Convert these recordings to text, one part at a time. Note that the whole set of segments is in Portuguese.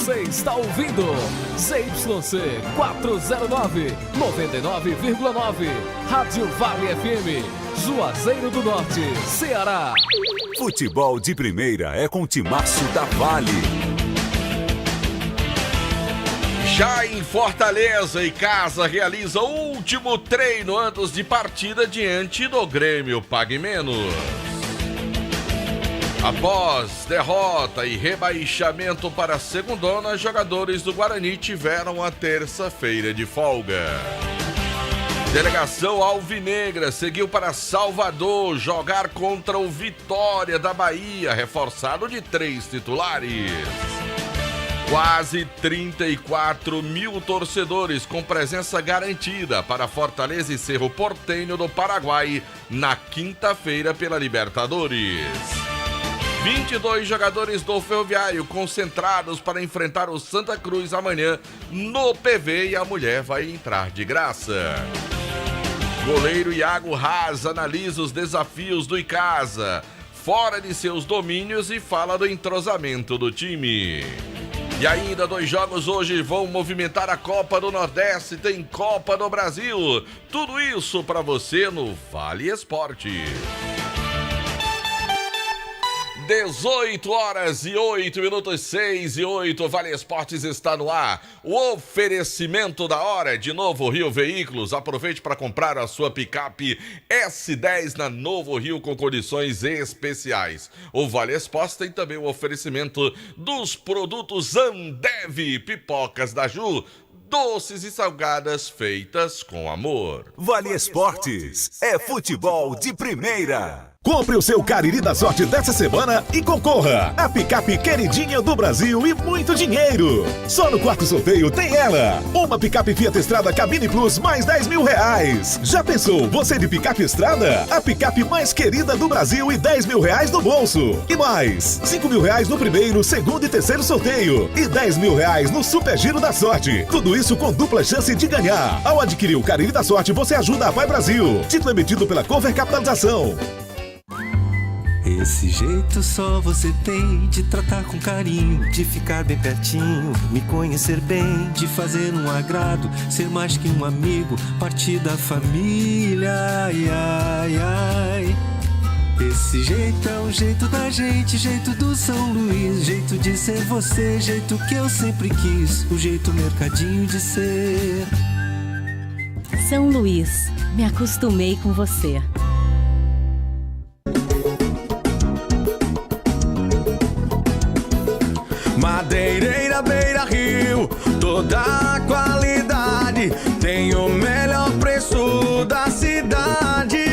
Você está ouvindo ZYC 409, 99,9. Rádio Vale FM, Juazeiro do Norte, Ceará. Futebol de primeira é com o timaço da Vale. Já em Fortaleza e Casa realiza o último treino antes de partida diante do Grêmio Pague Menos. Após derrota e rebaixamento para a segundona, jogadores do Guarani tiveram a terça-feira de folga. Delegação alvinegra seguiu para Salvador jogar contra o Vitória da Bahia, reforçado de 3 titulares. Quase 34 mil torcedores com presença garantida para Fortaleza e Cerro Porteño do Paraguai na quinta-feira pela Libertadores. 22 jogadores do Ferroviário concentrados para enfrentar o Santa Cruz amanhã no PV e a mulher vai entrar de graça. Goleiro Iago Haas analisa os desafios do Icasa, fora de seus domínios, e fala do entrosamento do time. E ainda 2 jogos hoje vão movimentar a Copa do Nordeste, tem Copa do Brasil. Tudo isso para você no Vale Esporte. 18 horas e 8 minutos, 6 e 8, Vale Esportes está no ar. O oferecimento da hora de Novo Rio Veículos. Aproveite para comprar a sua picape S10 na Novo Rio com condições especiais. O Vale Esportes tem também o oferecimento dos produtos Ambev, pipocas da Ju, doces e salgadas feitas com amor. Vale Esportes é futebol de primeira. Compre o seu Cariri da Sorte dessa semana e concorra a picape queridinha do Brasil e muito dinheiro. Só no quarto sorteio tem ela, uma picape Fiat Strada Cabine Plus mais R$10.000. Já pensou você de picape Estrada? A picape mais querida do Brasil e R$10.000 no bolso. E mais, R$5.000 no primeiro, segundo e terceiro sorteio e R$10.000 no Super Giro da Sorte. Tudo isso com dupla chance de ganhar. Ao adquirir o Cariri da Sorte, você ajuda a Vai Brasil. Título emitido pela Cover Capitalização. Esse jeito só você tem de tratar com carinho, de ficar bem pertinho, me conhecer bem, de fazer um agrado, ser mais que um amigo, partir da família, ai, ai, ai. Esse jeito é o jeito da gente, jeito do São Luís, jeito de ser você, jeito que eu sempre quis, o jeito mercadinho de ser. São Luís, me acostumei com você. Madeireira Beira Rio, toda a qualidade, tem o melhor preço da cidade.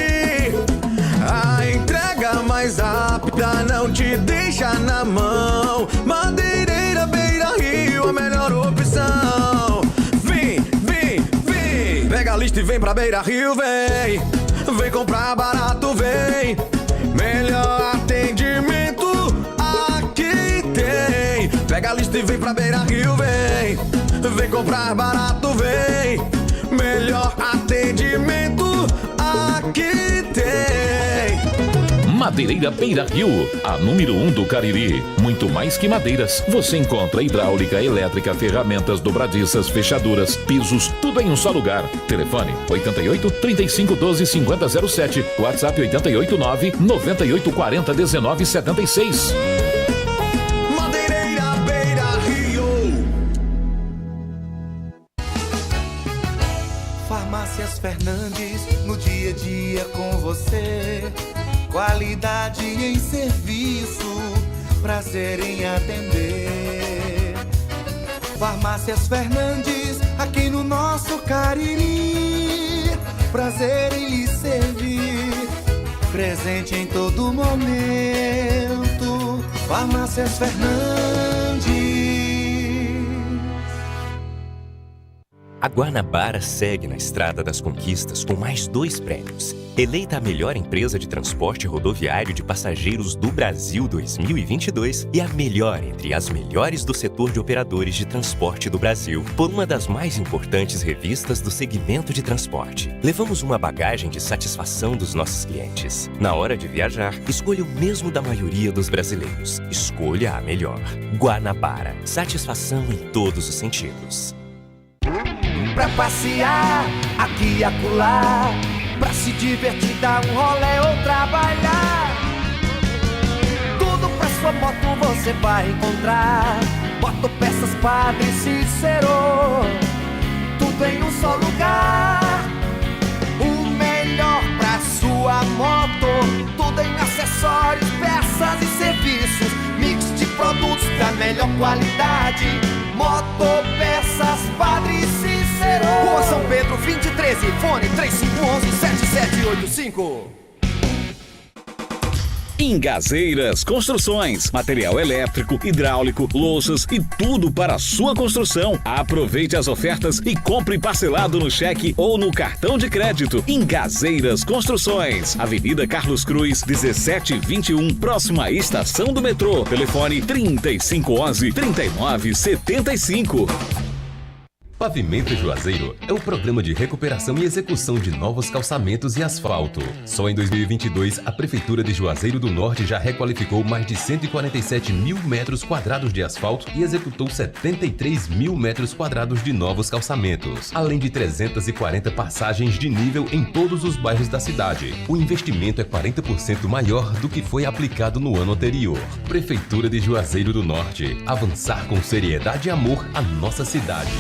A entrega mais rápida não te deixa na mão. Madeireira Beira Rio, a melhor opção. Vem, vem, vem, pega a lista e vem pra Beira Rio, vem. Vem comprar barato, vem. Melhor atendimento aqui tem. Pega a lista e vem pra Beira Rio, vem. Vem comprar barato, vem. Melhor atendimento aqui tem. Madeireira Beira Rio, a número 1 do Cariri. Muito mais que madeiras, você encontra hidráulica, elétrica, ferramentas, dobradiças, fechaduras, pisos, tudo em um só lugar. Telefone 88 35 12 50 07, WhatsApp 88 9 98 40 19 76. Madeireira Beira Rio. Farmácias Fernandes, no dia a dia com você. Qualidade em serviço, prazer em atender. Farmácias Fernandes, aqui no nosso Cariri. Prazer em lhe servir, presente em todo momento. Farmácias Fernandes. A Guanabara segue na estrada das conquistas com mais 2 prêmios. Eleita a melhor empresa de transporte rodoviário de passageiros do Brasil 2022 e a melhor entre as melhores do setor de operadores de transporte do Brasil, por uma das mais importantes revistas do segmento de transporte. Levamos uma bagagem de satisfação dos nossos clientes. Na hora de viajar, escolha o mesmo da maioria dos brasileiros. Escolha a melhor. Guanabara. Satisfação em todos os sentidos. Pra passear aqui e acolá, pra se divertir, dar um rolê ou trabalhar. Tudo pra sua moto você vai encontrar. Motopeças Padre Cícero, tudo em um só lugar. O melhor pra sua moto, tudo em acessórios, peças e serviços. Mix de produtos da melhor qualidade. Motopeças Padre Cícero, Rua São Pedro 2013, fone 3511-7785. Ingazeiras Construções, material elétrico, hidráulico, louças e tudo para a sua construção. Aproveite as ofertas e compre parcelado no cheque ou no cartão de crédito. Ingazeiras Construções, Avenida Carlos Cruz, 1721, próxima à estação do metrô. Telefone 3511-3975. Pavimento Juazeiro é o programa de recuperação e execução de novos calçamentos e asfalto. Só em 2022, a Prefeitura de Juazeiro do Norte já requalificou mais de 147 mil metros quadrados de asfalto e executou 73 mil metros quadrados de novos calçamentos, além de 340 passagens de nível em todos os bairros da cidade. O investimento é 40% maior do que foi aplicado no ano anterior. Prefeitura de Juazeiro do Norte. Avançar com seriedade e amor a nossa cidade.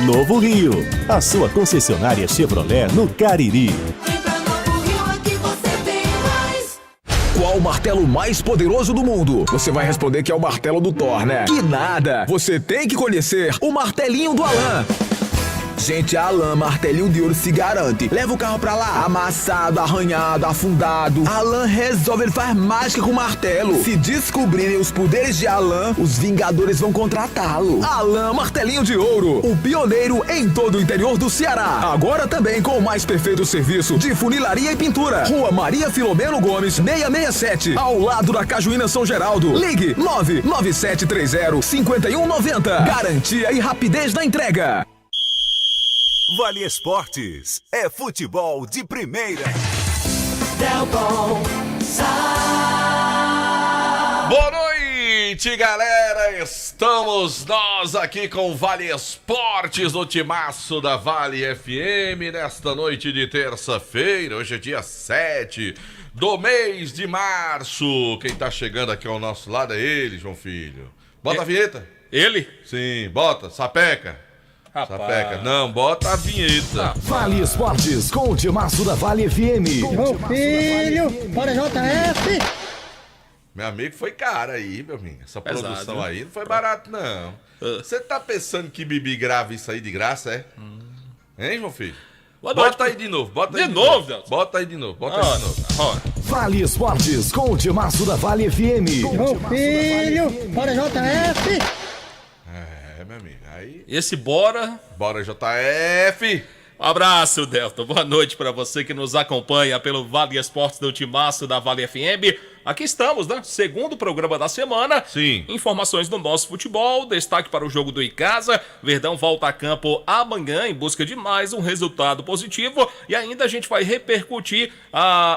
Novo Rio, a sua concessionária Chevrolet no Cariri. Qual o martelo mais poderoso do mundo? Você vai responder que é o martelo do Thor, né? Que nada! Você tem que conhecer o martelinho do Alan. Gente, a Alan Martelinho de Ouro se garante. Leva o carro pra lá, amassado, arranhado, afundado. Alan resolve, ele faz mágica com o martelo. Se descobrirem os poderes de Alan, os Vingadores vão contratá-lo. Alan Martelinho de Ouro, o pioneiro em todo o interior do Ceará. Agora também com o mais perfeito serviço de funilaria e pintura. Rua Maria Filomeno Gomes, 667, ao lado da Cajuína São Geraldo. Ligue 99730-5190. Garantia e rapidez na entrega. Vale Esportes é futebol de primeira. Delton Boa noite, galera. Estamos nós aqui com o Vale Esportes, o timaço da Vale FM, nesta noite de terça-feira. Hoje é dia 7 do mês de março. Quem tá chegando aqui ao nosso lado é ele, João Filho. Bota a vinheta. Ele? Sim, bota. Sapeca. Rapaz. Sapeca. Não, bota a vinheta. Vale Esportes com o timaço da Vale FM. Meu filho, bora JF. Meu amigo, foi caro aí, meu amigo. Essa Pesado, produção aí não foi barato, não. Você tá pensando que Bibi grava isso aí de graça, é? Hein, João Filho? Bota aí de novo, bota aí de novo. Bota aí de novo, bota aí de novo. Vale Esportes com o timaço da Vale FM. Meu filho, bora JF. É, meu amigo, aí... Esse bora... Bora, JF! Um abraço, Delton. Boa noite para você que nos acompanha pelo Vale Esportes do Timaço da Vale FM. Aqui estamos, né? Segundo programa da semana. Sim. Informações do nosso futebol, destaque para o jogo do Icasa. Verdão volta a campo amanhã em busca de mais um resultado positivo. E ainda a gente vai repercutir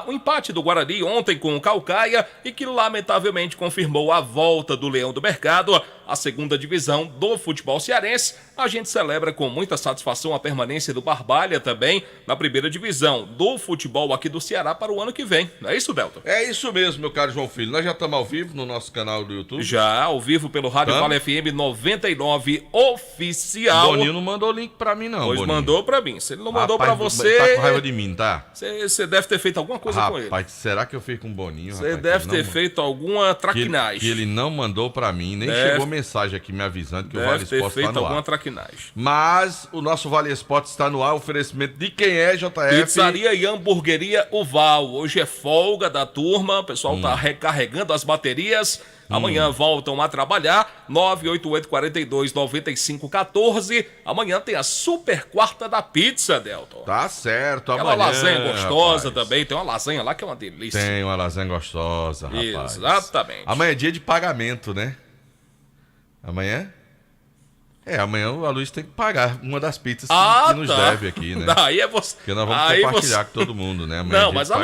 o empate do Guarani ontem com o Caucaia e que lamentavelmente confirmou a volta do Leão do Mercado à segunda divisão do futebol cearense. A gente celebra com muita satisfação a permanência do Barbalha também na primeira divisão do futebol aqui do Ceará para o ano que vem. Não é isso, Delton? É isso mesmo, meu caro Ricardo João Filho, nós já estamos ao vivo no nosso canal do YouTube? Já, ao vivo pelo Rádio Vale FM 99 Oficial. Boninho não mandou o link pra mim, não. Pois Boninho. mandou pra mim. Se ele não mandou Rapaz, pra você... Tá com raiva de mim, tá? Você deve ter feito alguma coisa com ele. Rapaz, será que eu fiz com o Boninho? Você deve ter feito alguma traquinagem. Que ele não mandou pra mim, nem chegou mensagem aqui me avisando que o Vale Esporte está no ar. Deve ter feito alguma traquinagem. Mas o nosso Vale Esporte está no ar, oferecimento de quem é, JF? Pizzaria e Hamburgueria Uval. Hoje é folga da turma, o pessoal tá recarregando as baterias. Amanhã voltam a trabalhar, 988-42-9514. Amanhã tem a super quarta da pizza, Delton. Tá certo, amanhã. Aquela lasanha gostosa, rapaz. também, tem uma lasanha lá que é uma delícia. Tem uma lasanha gostosa, rapaz. Exatamente. Amanhã é dia de pagamento, né? Amanhã? Amanhã a Luiz tem que pagar uma das pizzas que nos deve aqui, né? Aí é você. Porque nós vamos compartilhar com todo mundo, né? Amanhã não, mas a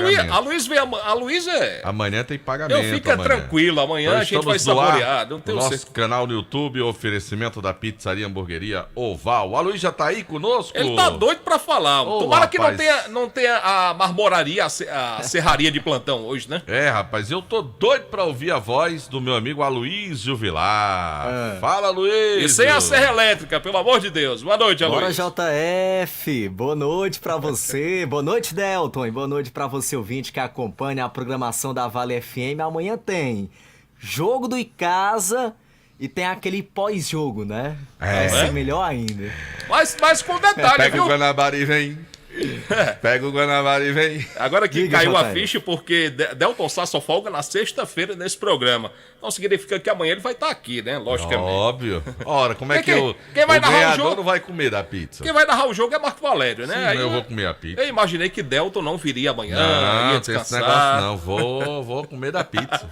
Luiz é... Amanhã tem pagamento. Fica tranquilo, amanhã a gente vai saborear. Não tem nosso canal no YouTube, oferecimento da Pizzaria Hamburgueria Oval. A Luiz já tá aí conosco? Ele tá doido pra falar. Tomara que não tenha a marmoraria, a serraria de plantão hoje, né? Rapaz, eu tô doido pra ouvir a voz do meu amigo Aloysio Vilar. Fala, Luiz! E sem a serra elétrica, pelo amor de Deus. Boa noite, Aloysio. Bora, JF. Boa noite pra você. Boa noite, Delton. E boa noite pra você, ouvinte, que acompanha a programação da Vale FM. Amanhã tem jogo do Icasa e tem aquele pós-jogo, né? Vai ser melhor ainda. Mas com detalhe, Pega viu? o Guanabara e vem. Pega o Guanabara e vem. Agora que caiu a ficha, porque Delton Sá só folga na sexta-feira nesse programa. Então significa que amanhã ele vai estar aqui, né? Logicamente. Óbvio. Ora, como é que quem vai narrar ganhador o jogo não vai comer da pizza? Quem vai narrar o jogo é Marco Valério, né? Sim, aí eu vou comer a pizza. Eu imaginei que Delton não viria amanhã. Não tem esse negócio não. Vou comer da pizza.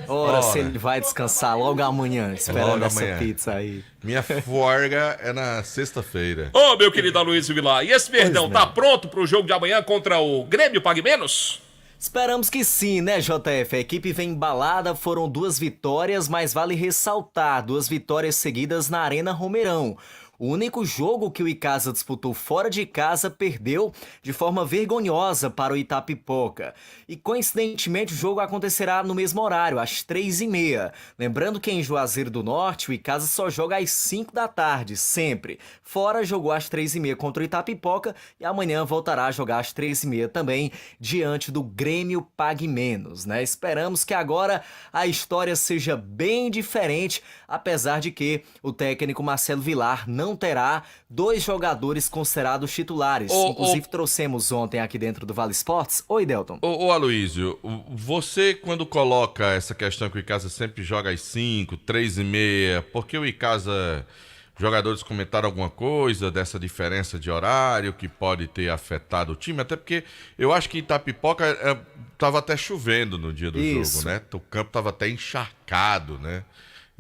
Ora, se ele vai descansar logo amanhã, esperando essa pizza aí. Minha folga é na sexta-feira. Ô, meu querido Aloysio Vilar, e esse Verdão tá pronto pro jogo de amanhã contra o Grêmio Pague Menos? Esperamos que sim, né, JF? A equipe vem embalada, foram 2 vitórias, mas vale ressaltar, 2 vitórias seguidas na Arena Romeirão. O único jogo que o Icasa disputou fora de casa perdeu de forma vergonhosa para o Itapipoca. E coincidentemente o jogo acontecerá no mesmo horário, às 3h30. Lembrando que em Juazeiro do Norte o Icasa só joga às 5 da tarde, sempre. Fora jogou às 3h30 contra o Itapipoca e amanhã voltará a jogar às 3h30 também, diante do Grêmio Pague Menos, né? Esperamos que agora a história seja bem diferente, apesar de que o técnico Marcelo Vilar não terá 2 jogadores considerados titulares. Inclusive trouxemos ontem aqui dentro do Vale Esportes. Oi, Delton. Ô Aloysio, você quando coloca essa questão que o Icasa sempre joga às 5, 3h30, porque o Icasa... Jogadores comentaram alguma coisa dessa diferença de horário que pode ter afetado o time? Até porque eu acho que Itapipoca estava até chovendo no dia do jogo, né? O campo estava até encharcado, né?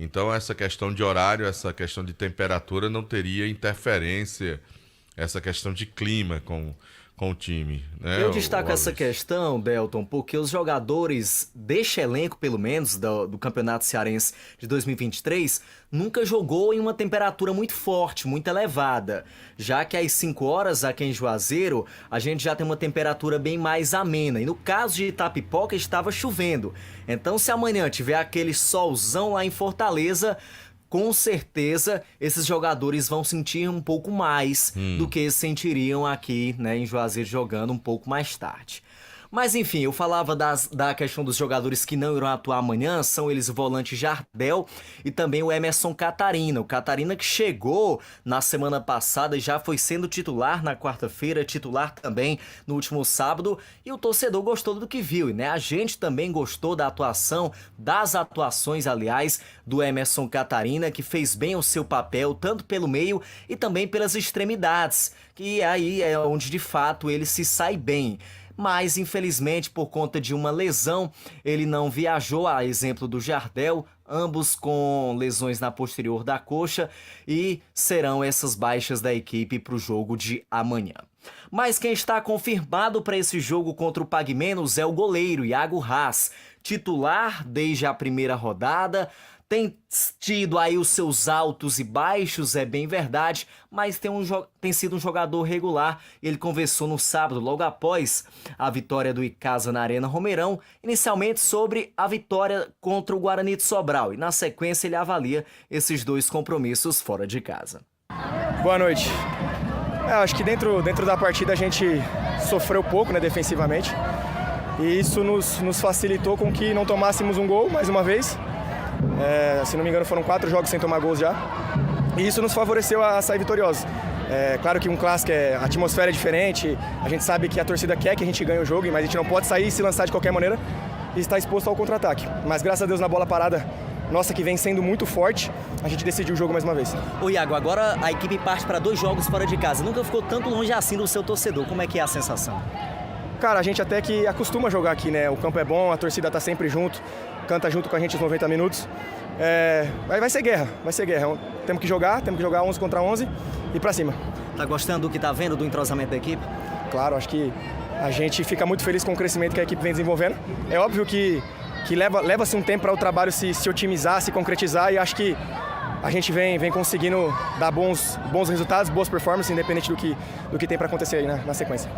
Então essa questão de horário, essa questão de temperatura não teria interferência, essa questão de clima com o time, né? Eu destaco essa questão, Delton, porque os jogadores deste elenco, pelo menos, do Campeonato Cearense de 2023, nunca jogou em uma temperatura muito forte, muito elevada. Já que às 5 horas, aqui em Juazeiro, a gente já tem uma temperatura bem mais amena. E no caso de Itapipoca, estava chovendo. Então, se amanhã tiver aquele solzão lá em Fortaleza... Com certeza, esses jogadores vão sentir um pouco mais do que sentiriam aqui, né, em Juazeiro jogando um pouco mais tarde. Mas enfim, eu falava da questão dos jogadores que não irão atuar amanhã, são eles o volante Jardel e também o Emerson Catarina. O Catarina que chegou na semana passada e já foi sendo titular na quarta-feira, titular também no último sábado, e o torcedor gostou do que viu, né? A gente também gostou das atuações, aliás, do Emerson Catarina, que fez bem o seu papel, tanto pelo meio e também pelas extremidades, que aí é onde de fato ele se sai bem. Mas, infelizmente, por conta de uma lesão, ele não viajou, a exemplo do Jardel, ambos com lesões na posterior da coxa, e serão essas baixas da equipe para o jogo de amanhã. Mas quem está confirmado para esse jogo contra o Pague Menos é o goleiro Iago Haas, titular desde a primeira rodada, tem tido aí os seus altos e baixos, é bem verdade, mas tem sido um jogador regular. Ele conversou no sábado, logo após a vitória do Icasa na Arena Romeirão, inicialmente sobre a vitória contra o Guarani de Sobral, e na sequência ele avalia esses 2 compromissos fora de casa. Boa noite. Acho que dentro da partida a gente sofreu pouco, né, defensivamente, e isso nos facilitou com que não tomássemos um gol mais uma vez. Se não me engano, foram 4 jogos sem tomar gols já. E isso nos favoreceu a sair vitoriosos. Claro que um clássico, a atmosfera é diferente, a gente sabe que a torcida quer que a gente ganhe o jogo, mas a gente não pode sair e se lançar de qualquer maneira e estar exposto ao contra-ataque. Mas graças a Deus na bola parada, nossa, que vem sendo muito forte, a gente decidiu o jogo mais uma vez. Ô Iago, agora a equipe parte para 2 jogos fora de casa. Nunca ficou tanto longe assim do seu torcedor. Como é que é a sensação? Cara, a gente até que acostuma jogar aqui, né? O campo é bom, a torcida tá sempre junto, canta junto com a gente os 90 minutos. Vai ser guerra. Temos que jogar 11 contra 11 e pra cima. Tá gostando do que tá vendo, do entrosamento da equipe? Claro, acho que a gente fica muito feliz com o crescimento que a equipe vem desenvolvendo. É óbvio que leva-se um tempo para o trabalho se otimizar, se concretizar, e acho que a gente vem conseguindo dar bons resultados, boas performances, independente do que tem para acontecer aí na sequência.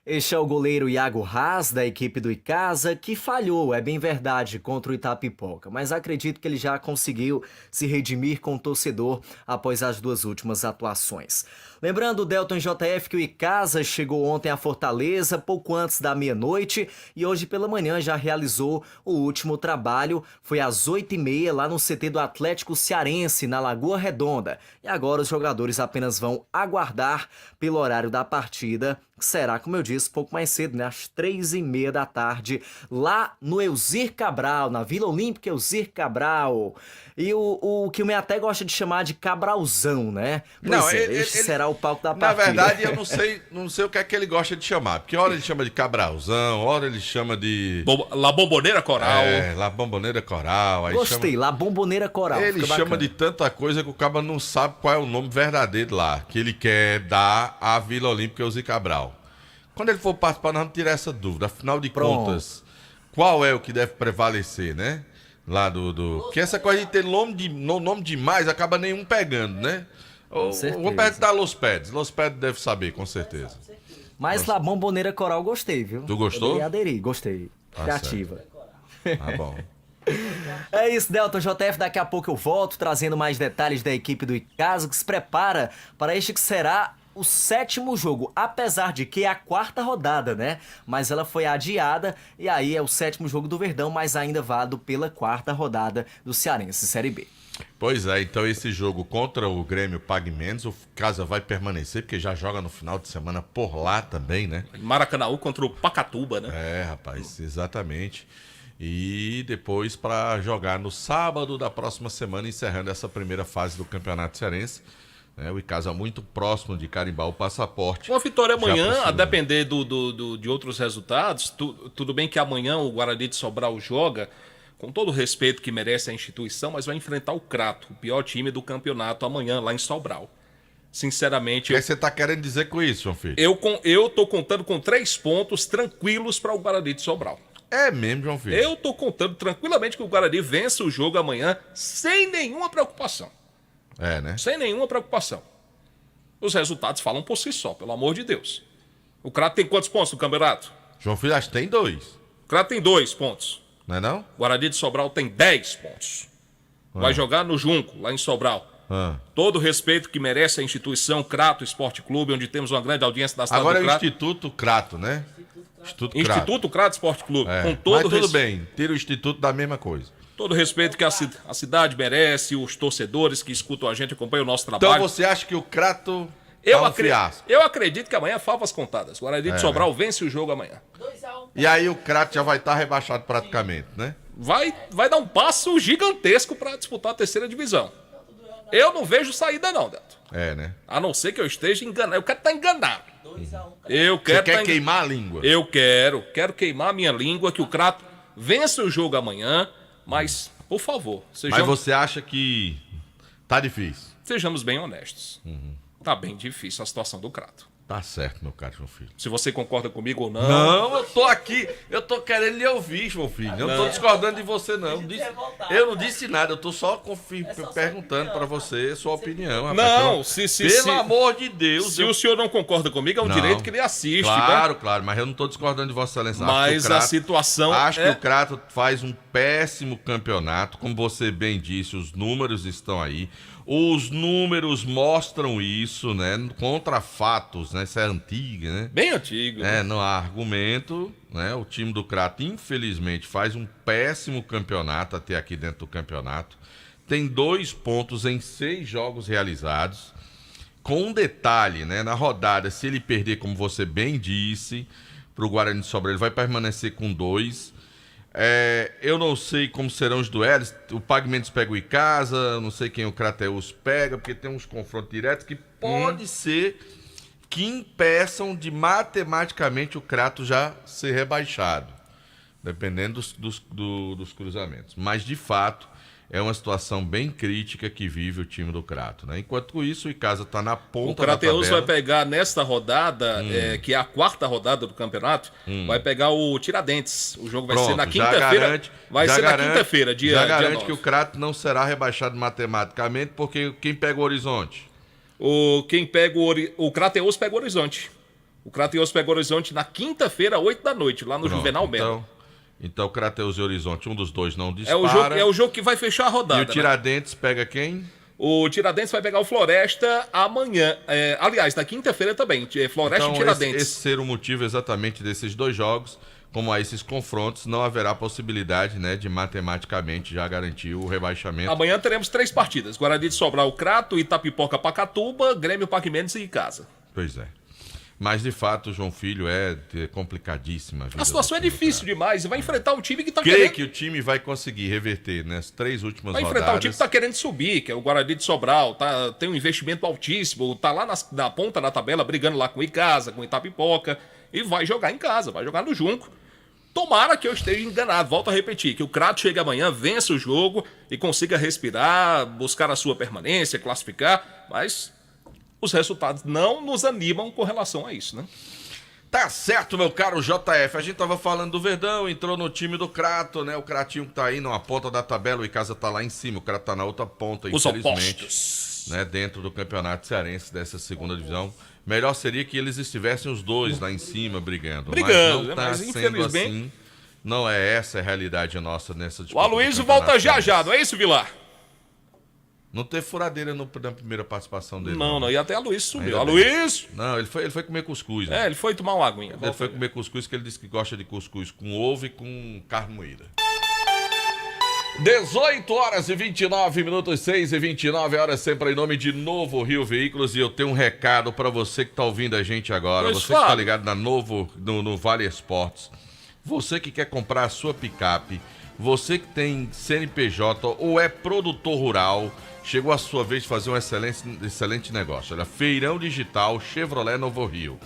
Este é o goleiro Iago Haas, da equipe do Icasa, que falhou, é bem verdade, contra o Itapipoca, mas acredito que ele já conseguiu se redimir com o torcedor após as 2 últimas atuações. Lembrando, Delton JF, que o Icasa chegou ontem a Fortaleza, pouco antes da meia-noite, e hoje pela manhã já realizou o último trabalho. Foi às 8h30 lá no CT do Atlético Cearense, na Lagoa Redonda. E agora os jogadores apenas vão aguardar pelo horário da partida, que será, como eu disse, pouco mais cedo, né? Às 3h30 da tarde, lá no Elzir Cabral, na Vila Olímpica Elzir Cabral. E o que o Meia até gosta de chamar de Cabralzão, né? Pois este será o palco da partida. Na verdade, eu não sei o que é que ele gosta de chamar. Porque hora ele chama de Cabralzão, hora ele chama de... La Bomboneira Coral. La Bomboneira Coral. Aí gostei, La Bomboneira Coral. Ele chama de tanta coisa que o cara não sabe qual é o nome verdadeiro lá, que ele quer dar à Vila Olímpica Elzir Cabral. Quando ele for participar, nós vamos tirar essa dúvida. Afinal de contas, qual é o que deve prevalecer, né? Lá Porque essa coisa de ter nome demais acaba nenhum pegando, né? Vou perguntar a Los Peds. Los Peds deve saber, com certeza. Mas La Bomboneira Coral gostei, viu? Tu gostou? Eu aderir, gostei. Criativa. Tá bom. É isso, Delton JF. Daqui a pouco eu volto trazendo mais detalhes da equipe do Icasa, que se prepara para este que será o 7º jogo, apesar de que é a 4ª rodada, né? Mas ela foi adiada e aí é o 7º jogo do Verdão, mas ainda válido pela 4ª rodada do Cearense Série B. Pois é, então esse jogo contra o Grêmio Pague Menos, o Casa vai permanecer, porque já joga no final de semana por lá também, né? Maracanã contra o Pacatuba, né? Rapaz, exatamente. E depois para jogar no sábado da próxima semana, encerrando essa primeira fase do Campeonato Cearense. O Icasa muito próximo de carimbar o passaporte. Uma vitória amanhã, a depender de outros resultados. Tudo bem que amanhã o Guarani de Sobral joga, com todo o respeito que merece a instituição, mas vai enfrentar o Crato, o pior time do campeonato, amanhã lá em Sobral. Sinceramente... O que você está querendo dizer com isso, João Filho? Eu tô contando com 3 pontos tranquilos para o Guarani de Sobral. É mesmo, João Filho? Eu tô contando tranquilamente que o Guarani vence o jogo amanhã sem nenhuma preocupação. Né? Sem nenhuma preocupação. Os resultados falam por si só, pelo amor de Deus. O Crato tem quantos pontos no campeonato? João Filho, acho que tem 2. O Crato tem 2 pontos. Não é não? O Guarani de Sobral tem 10 pontos. Vai jogar no Junco, lá em Sobral. Todo o respeito que merece a instituição Crato Esporte Clube, onde temos uma grande audiência da cidade do Crato. Agora é o Instituto Crato, né? Instituto Crato Esporte Clube. Com todo mas tudo bem, tira o Instituto da mesma coisa. Todo o respeito que a cidade merece, os torcedores que escutam a gente, acompanham o nosso trabalho. Então você acha que o Crato eu acredito que amanhã é favas contadas. O Guarani de Sobral vence o jogo amanhã. E aí o Crato já vai estar rebaixado praticamente, né? Vai dar um passo gigantesco para disputar a 3ª divisão. Eu não vejo saída não, Delton. Né? A não ser que eu esteja enganado. Eu quero estar enganado. Você quer queimar a língua? Eu quero queimar a minha língua, que o Crato vença o jogo amanhã. Mas, por favor, Mas você acha que tá difícil? Sejamos bem honestos. Tá bem difícil a situação do Crato. Tá certo, meu caro João Filho. Se você concorda comigo ou não. Não, eu tô aqui, eu tô querendo lhe ouvir, João Filho. Eu não tô discordando de você, não. Eu não disse nada, eu tô só perguntando pra você sua opinião. Rapaz. Não, pelo amor de Deus. Se o senhor não concorda comigo, é um direito que ele assiste. Claro, né? claro, mas eu não tô discordando de Vossa Excelência. Mas a situação Acho que o Crato faz um péssimo campeonato. Como você bem disse, os números estão aí. Os números mostram isso, né? Contra fatos, né? Isso é antiga, né? Bem antigo. É, não há argumento, né? O time do Crato, infelizmente, faz um péssimo campeonato até aqui dentro do campeonato. Tem 2 pontos em 6 jogos realizados. Com um detalhe, né? Na rodada, se ele perder, como você bem disse, para o Guarani de Sobral, ele vai permanecer com 2. Eu não sei como serão os duelos. O Pagamentos pega o Icasa, não sei quem o Crateus pega, porque tem uns confrontos diretos que pode ser que impeçam de matematicamente o Crato já ser rebaixado, dependendo dos cruzamentos. Mas, de fato, é uma situação bem crítica que vive o time do Crato, né? Enquanto isso, o Icasa está na ponta da tabela. O Crateus vai pegar nesta rodada, que é a 4ª rodada do campeonato, vai pegar o Tiradentes. O jogo vai ser na quinta-feira. Vai ser na quinta-feira, dia 9. Já garante que o Crato não será rebaixado matematicamente, porque quem pega o Horizonte? O Crateus pega o Horizonte. O Crateus pega o Horizonte na quinta-feira, 8 da noite, lá no Juvenal Melo. Então, Crateus e Horizonte, um dos dois não dispara. É o jogo que vai fechar a rodada. E o Tiradentes pega quem? O Tiradentes vai pegar o Floresta amanhã. Aliás, na quinta-feira também. Floresta e Tiradentes. Esse ser o motivo exatamente desses 2 jogos. Como há esses confrontos, não haverá possibilidade, né, de matematicamente já garantir o rebaixamento. Amanhã teremos 3 partidas. Guarani de Sobral, Crato, Itapipoca, Pacatuba, Grêmio, Pagamentos e Icasa. Pois é. Mas, de fato, João Filho, é complicadíssima. A situação é difícil demais. Vai enfrentar um time que está querendo... Creio que o time vai conseguir reverter nas 3 últimas rodadas. Vai enfrentar um time que está querendo subir, que é o Guarani de Sobral. Tem um investimento altíssimo. Está lá na ponta da tabela, brigando lá com o Icasa, com o Itapipoca. E vai jogar em casa, vai jogar no Junco. Tomara que eu esteja enganado. Volto a repetir, que o Crato chegue amanhã, vença o jogo e consiga respirar, buscar a sua permanência, classificar. Mas... os resultados não nos animam com relação a isso, né? Tá certo, meu caro JF. A gente tava falando do Verdão, entrou no time do Crato, né? O Cratinho que tá aí numa ponta da tabela, o Icasa tá lá em cima, o Crato tá na outra ponta, os infelizmente. Opostos. Né? Dentro do campeonato cearense dessa 2ª divisão. Melhor seria que eles estivessem os dois lá em cima brigando. Mas não tá sendo infelizmente... assim. Não é essa a realidade nossa nessa disputa. O Aloysio volta já, não é isso, Vilar? Não teve furadeira na primeira participação dele. Não, e até a Luiz subiu. A Luiz! Não, ele foi comer cuscuz. Né? Ele foi tomar uma aguinha. Ele foi comer cuscuz, que ele disse que gosta de cuscuz com ovo e com carne moída. 18h29, 6h29, sempre em nome de Novo Rio Veículos. E eu tenho um recado para você que tá ouvindo a gente agora. Pois você que tá ligado na no Vale Esportes. Você que quer comprar a sua picape. Você que tem CNPJ ou é produtor rural. Chegou a sua vez de fazer um excelente negócio. Olha, Feirão Digital Chevrolet Novo Rio.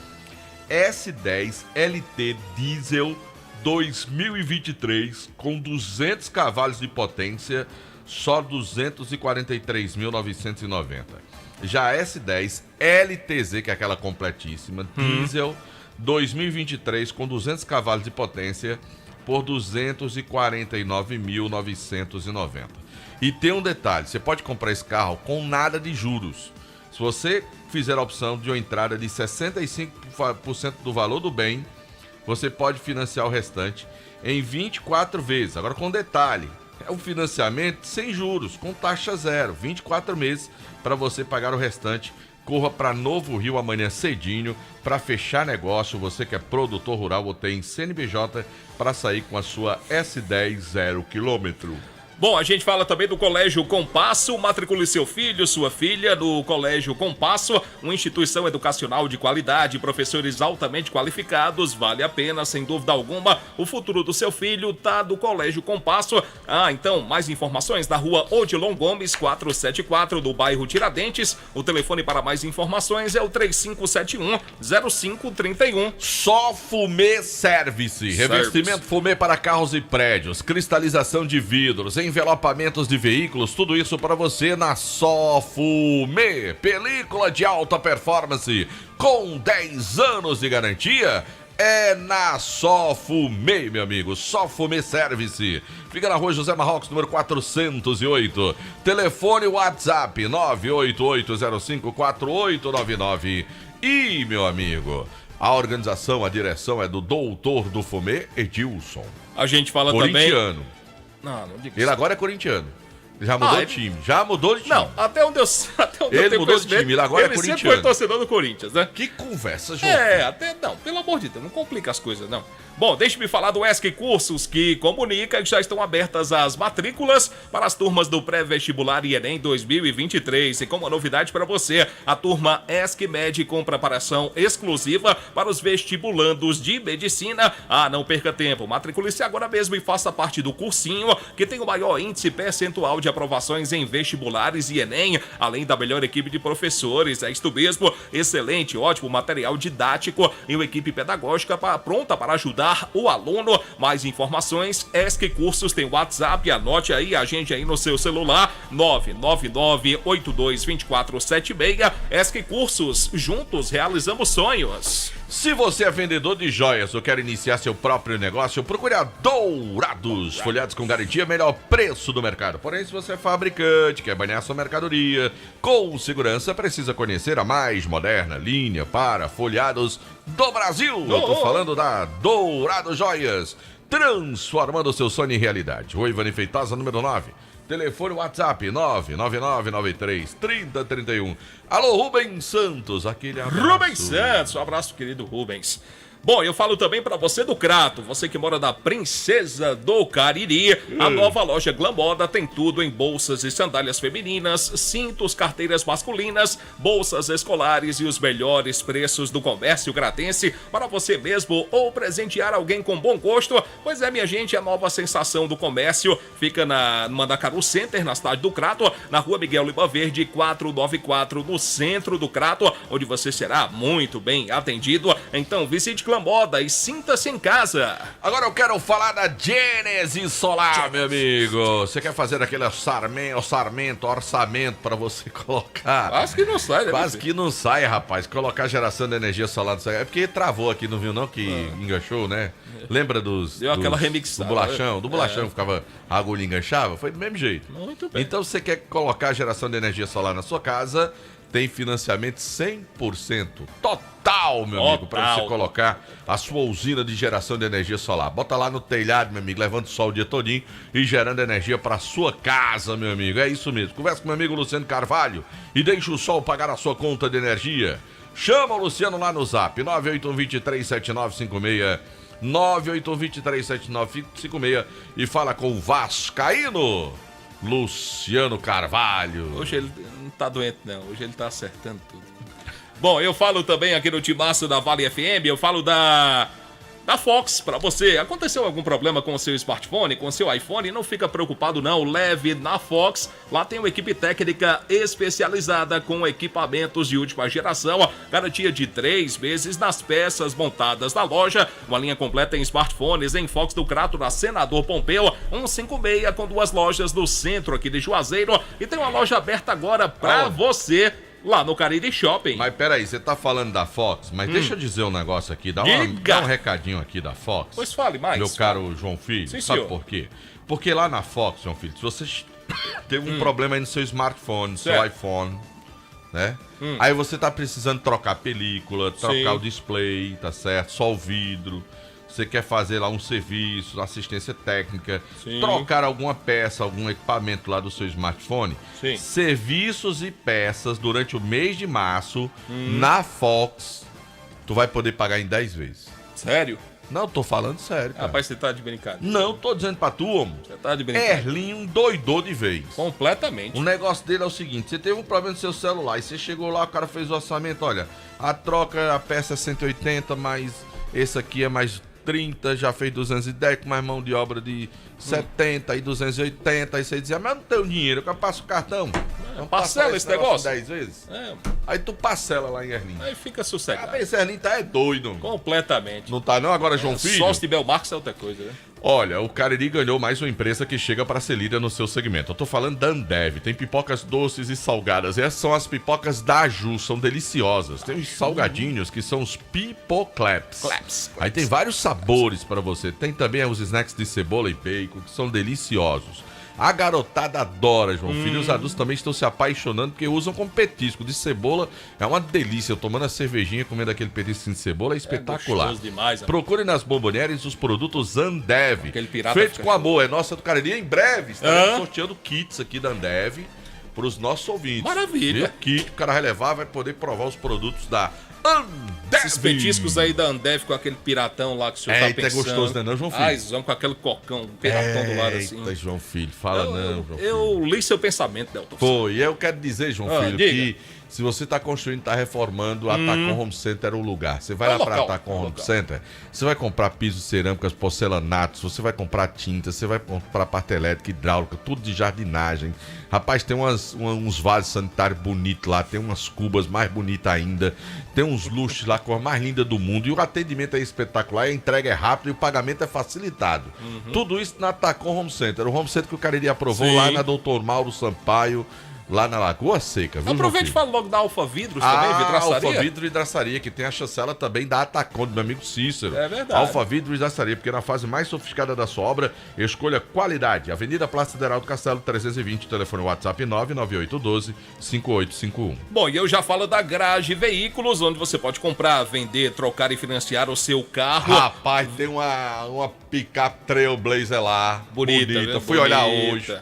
S10 LT Diesel 2023 com 200 cavalos de potência, só 243.990. Já a S10 LTZ, que é aquela completíssima, Diesel 2023 com 200 cavalos de potência por 249.990. E tem um detalhe, você pode comprar esse carro com nada de juros. Se você fizer a opção de uma entrada de 65% do valor do bem, você pode financiar o restante em 24 vezes. Agora com detalhe, é um financiamento sem juros, com taxa zero, 24 meses para você pagar o restante. Corra para Novo Rio amanhã cedinho para fechar negócio. Você que é produtor rural ou tem CNPJ para sair com a sua S10 0 km. Bom, a gente fala também do Colégio Compasso. Matricule seu filho, sua filha no Colégio Compasso, uma instituição educacional de qualidade, professores altamente qualificados. Vale a pena, sem dúvida alguma. O futuro do seu filho tá do Colégio Compasso. Então, mais informações na rua Odilon Gomes, 474, do bairro Tiradentes. O telefone para mais informações é o 3571-0531. Só Fumê Service. Revestimento Fumê para carros e prédios, cristalização de vidros, envelopamentos de veículos, tudo isso para você na Só Fumê. Película de alta performance com 10 anos de garantia, é na Só Fumê, meu amigo. Só Fumê Service. Fica na rua José Marrocos, número 408. Telefone WhatsApp 988054899. E, meu amigo, a organização, a direção é do doutor do Fumê, Edilson. A gente fala corintiano. também... Não diga isso. Ele agora é corintiano. Já mudou de time. Já mudou de time. Não, até onde eu ele mudou de time, ele agora é corintiano. Ele sempre foi torcedor do Corinthians, né? Que conversa, João. Não, pelo amor de Deus, não complica as coisas, não. Bom, deixe-me falar do ESC Cursos, que comunica que já estão abertas as matrículas para as turmas do pré-vestibular e Enem 2023. E com uma novidade para você, a turma ESC Med com preparação exclusiva para os vestibulandos de medicina. Não perca tempo, matricule-se agora mesmo e faça parte do cursinho, que tem o maior índice percentual de aprovações em vestibulares e Enem, além da melhor equipe de professores. É isto mesmo, excelente, ótimo material didático e uma equipe pedagógica pronta para ajudar o aluno. Mais informações, ESC Cursos tem WhatsApp, anote aí, agende aí no seu celular, 999822476. ESC Cursos, juntos realizamos sonhos. Se você é vendedor de joias ou quer iniciar seu próprio negócio, procure a Dourados. Folhados com garantia, melhor preço do mercado. Porém, se você é fabricante, quer banhar sua mercadoria com segurança, precisa conhecer a mais moderna linha para folhados do Brasil. Eu tô falando da Dourados Joias, transformando seu sonho em realidade. Rua Ivani Feitosa, número 9. Telefone WhatsApp 999933031. Alô, Rubens Santos, aquele abraço. Rubens Santos, um abraço, querido Rubens. Bom, eu falo também pra você do Crato, você que mora na Princesa do Cariri. A nova loja Glamoda tem tudo em bolsas e sandálias femininas, cintos, carteiras masculinas, bolsas escolares e os melhores preços do comércio gratense para você mesmo ou presentear alguém com bom gosto. Pois é, minha gente, a nova sensação do comércio fica na Mandacaru Center, na cidade do Crato, na rua Miguel Lima Verde, 494, no centro do Crato, onde você será muito bem atendido. Então visite Moda e sinta-se em casa. Agora eu quero falar da Gênesis Solar, meu amigo. Você quer fazer aquele orçamento para você colocar? Quase que não sai, né? Quase que não sai, rapaz. Colocar geração de energia solar. É porque travou aqui, não viu não? Que enganchou, né? Lembra Deu aquela remixada. Do bolachão, ficava a agulha enganchava? Foi do mesmo jeito. Muito bem. Então você quer colocar geração de energia solar na sua casa, tem financiamento 100% total, meu amigo, para você colocar a sua usina de geração de energia solar. Bota lá no telhado, meu amigo, levando sol o dia todinho e gerando energia para sua casa, meu amigo. É isso mesmo. Conversa com meu amigo Luciano Carvalho e deixa o sol pagar a sua conta de energia. Chama o Luciano lá no zap, 981237956, 981237956 e fala com o Vascaíno Luciano Carvalho. Hoje ele não tá doente, não. Hoje ele tá acertando tudo. Bom, eu falo também aqui no Timaço da Vale FM, eu falo da Fox pra você. Aconteceu algum problema com o seu smartphone, com o seu iPhone? Não fica preocupado não, leve na Fox. Lá tem uma equipe técnica especializada com equipamentos de última geração, garantia de 3 meses nas peças montadas na loja. Uma linha completa em smartphones em Fox do Crato, na Senador Pompeu 156, com 2 lojas no centro aqui de Juazeiro. E tem uma loja aberta agora pra você lá no Cariri Shopping. Mas peraí, você tá falando da Fox, mas deixa eu dizer um negócio aqui, dá um recadinho aqui da Fox. Pois fale mais. Meu caro João Filho, Sim, sabe senhor. por quê? Porque lá na Fox, João Filho, se você teve um problema aí no seu smartphone, no seu iPhone, né? Aí você tá precisando trocar a película, trocar o display, tá certo? Só o vidro. Você quer fazer lá um serviço, assistência técnica, trocar alguma peça, algum equipamento lá do seu smartphone. Serviços e peças durante o mês de março na Fox, tu vai poder pagar em 10 vezes. Sério? Não, tô falando sério, cara. Rapaz, você tá de brincadeira. Não, tô dizendo pra tu, homem. Você tá de brincadeira. Erlinho endoidou de vez. Completamente. O negócio dele é o seguinte, você teve um problema no seu celular e você chegou lá, o cara fez o orçamento, olha, a troca, a peça é 180, mas esse aqui é mais 30, já fez 210, com mais mão de obra de 70 e 280, aí você dizia, mas eu não tenho dinheiro, eu passo o cartão. Não parcela esse negócio? 10 vezes? Aí tu parcela lá em Erlim. Aí fica sossegado. Esse Erlim tá doido. Completamente. Não tá não? Agora João Filho? Sócio de Belmarcos é outra coisa, né? Olha, o Cariri ganhou mais uma empresa que chega para ser líder no seu segmento. Eu tô falando da Ambev. Tem pipocas doces e salgadas. Essas são as pipocas da Aju, são deliciosas. Tem os salgadinhos que são os Pipoclaps. Aí tem vários sabores para você. Tem também os snacks de cebola e bacon, que são deliciosos. A garotada adora, João Filho. Os adultos também estão se apaixonando porque usam como petisco de cebola. É uma delícia. Eu tomando a cervejinha, comendo aquele petisco de cebola, é espetacular. Gostoso demais, né? Procure nas bombonieres os produtos Ambev. Aquele pirata Feito com amor. É nossa do Cariri. Em breve estaremos sorteando kits aqui da Ambev para os nossos ouvintes. Maravilha. Kit, o cara vai levar, vai poder provar os produtos da Ambev. Esses petiscos aí da Ambev com aquele piratão lá que o senhor tá pensando. É gostoso, né, não, João Filho? Vamos com aquele cocão, um piratão do lado assim. Eita, João Filho, fala João Filho. Eu li seu pensamento, Delton. Foi, e eu quero dizer, João Filho, diga. que se você está construindo, está reformando, a Tacom Home Center é o lugar. Você vai lá para a Tacom Home Center, você vai comprar pisos, cerâmicas, porcelanatos, você vai comprar tinta, você vai comprar parte elétrica, hidráulica, tudo de jardinagem. Rapaz, tem uns vasos sanitários bonitos lá, tem umas cubas mais bonitas ainda, tem uns luxos lá com a mais linda do mundo, e o atendimento é espetacular, a entrega é rápida e o pagamento é facilitado. Tudo isso na Tacom Home Center, o Home Center que o Cariri aprovou lá na Dr. Mauro Sampaio, lá na Lagoa Seca, viu? Aproveite e fala logo da Alfa Vidros também, vidraçaria. Alfa Vidro e Vidraçaria, que tem a chancela também da Atacom, do meu amigo Cícero. É verdade. Alfa Vidro e Vidraçaria, porque na fase mais sofisticada da sua obra, escolha qualidade. Avenida Praça Federal do Castelo, 320, telefone WhatsApp 99812-5851. Bom, e eu já falo da Garage Veículos, onde você pode comprar, vender, trocar e financiar o seu carro. Rapaz, tem uma picape Trailblazer lá, bonita. Fui olhar hoje.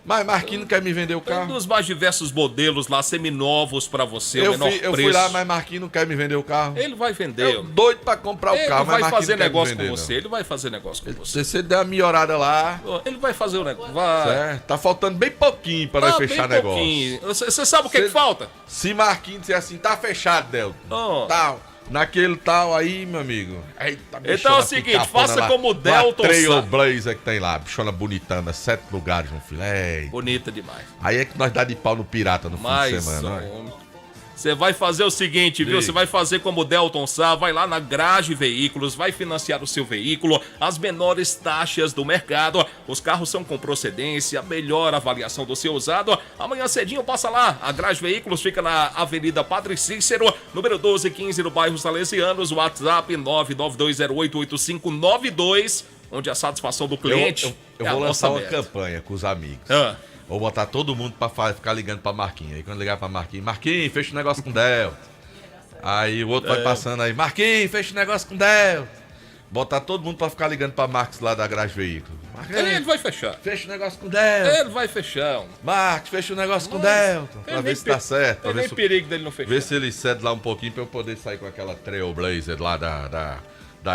Mas Marquinhos não quer me vender o carro? Tem dos mais diversos modelos lá, seminovos pra você, o menor preço. Eu fui lá, mas Marquinhos não quer me vender o carro. Ele vai vender. Eu doido pra comprar o carro, mas Ele vai fazer não negócio vender, com você. Ele vai fazer negócio com você. Se você der uma melhorada lá... Ele vai fazer o negócio. Vai. Certo. Tá faltando bem pouquinho pra nós fechar negócio. Você sabe o que falta? Se Marquinhos disser assim, tá fechado, Delton. Tal. Naquele tal aí, meu amigo. Eita, então é o seguinte, faça lá, como o Delton. Trailblazer que tem lá, bichona bonitana, 7 lugares, João Filho. Bonita demais. Aí é que nós dá de pau no pirata no fim de semana. Você vai fazer o seguinte, viu? Você vai fazer como o Delton Sá, vai lá na Garage Veículos, vai financiar o seu veículo, as menores taxas do mercado, os carros são com procedência, melhor avaliação do seu usado. Amanhã cedinho passa lá, a Garage Veículos fica na Avenida Padre Cícero, número 1215, no bairro Salesianos, WhatsApp 992088592, onde a satisfação do cliente eu vou lançar uma campanha com os amigos. Vou botar todo mundo pra ficar ligando pra Marquinhos. Aí quando ligar pra Marquinhos, fecha o negócio com o Delton. Aí o outro vai passando aí, Marquinhos, fecha o negócio com o Delton. Botar todo mundo pra ficar ligando pra Marcos lá da Garage Veículos. Ele vai fechar. Fecha o negócio com o Delton. Ele vai fechar. Marcos, fecha o negócio com o Delton. Pra ver se dá certo. Não tem perigo dele não fechar. Ver se ele cede lá um pouquinho pra eu poder sair com aquela Trailblazer lá da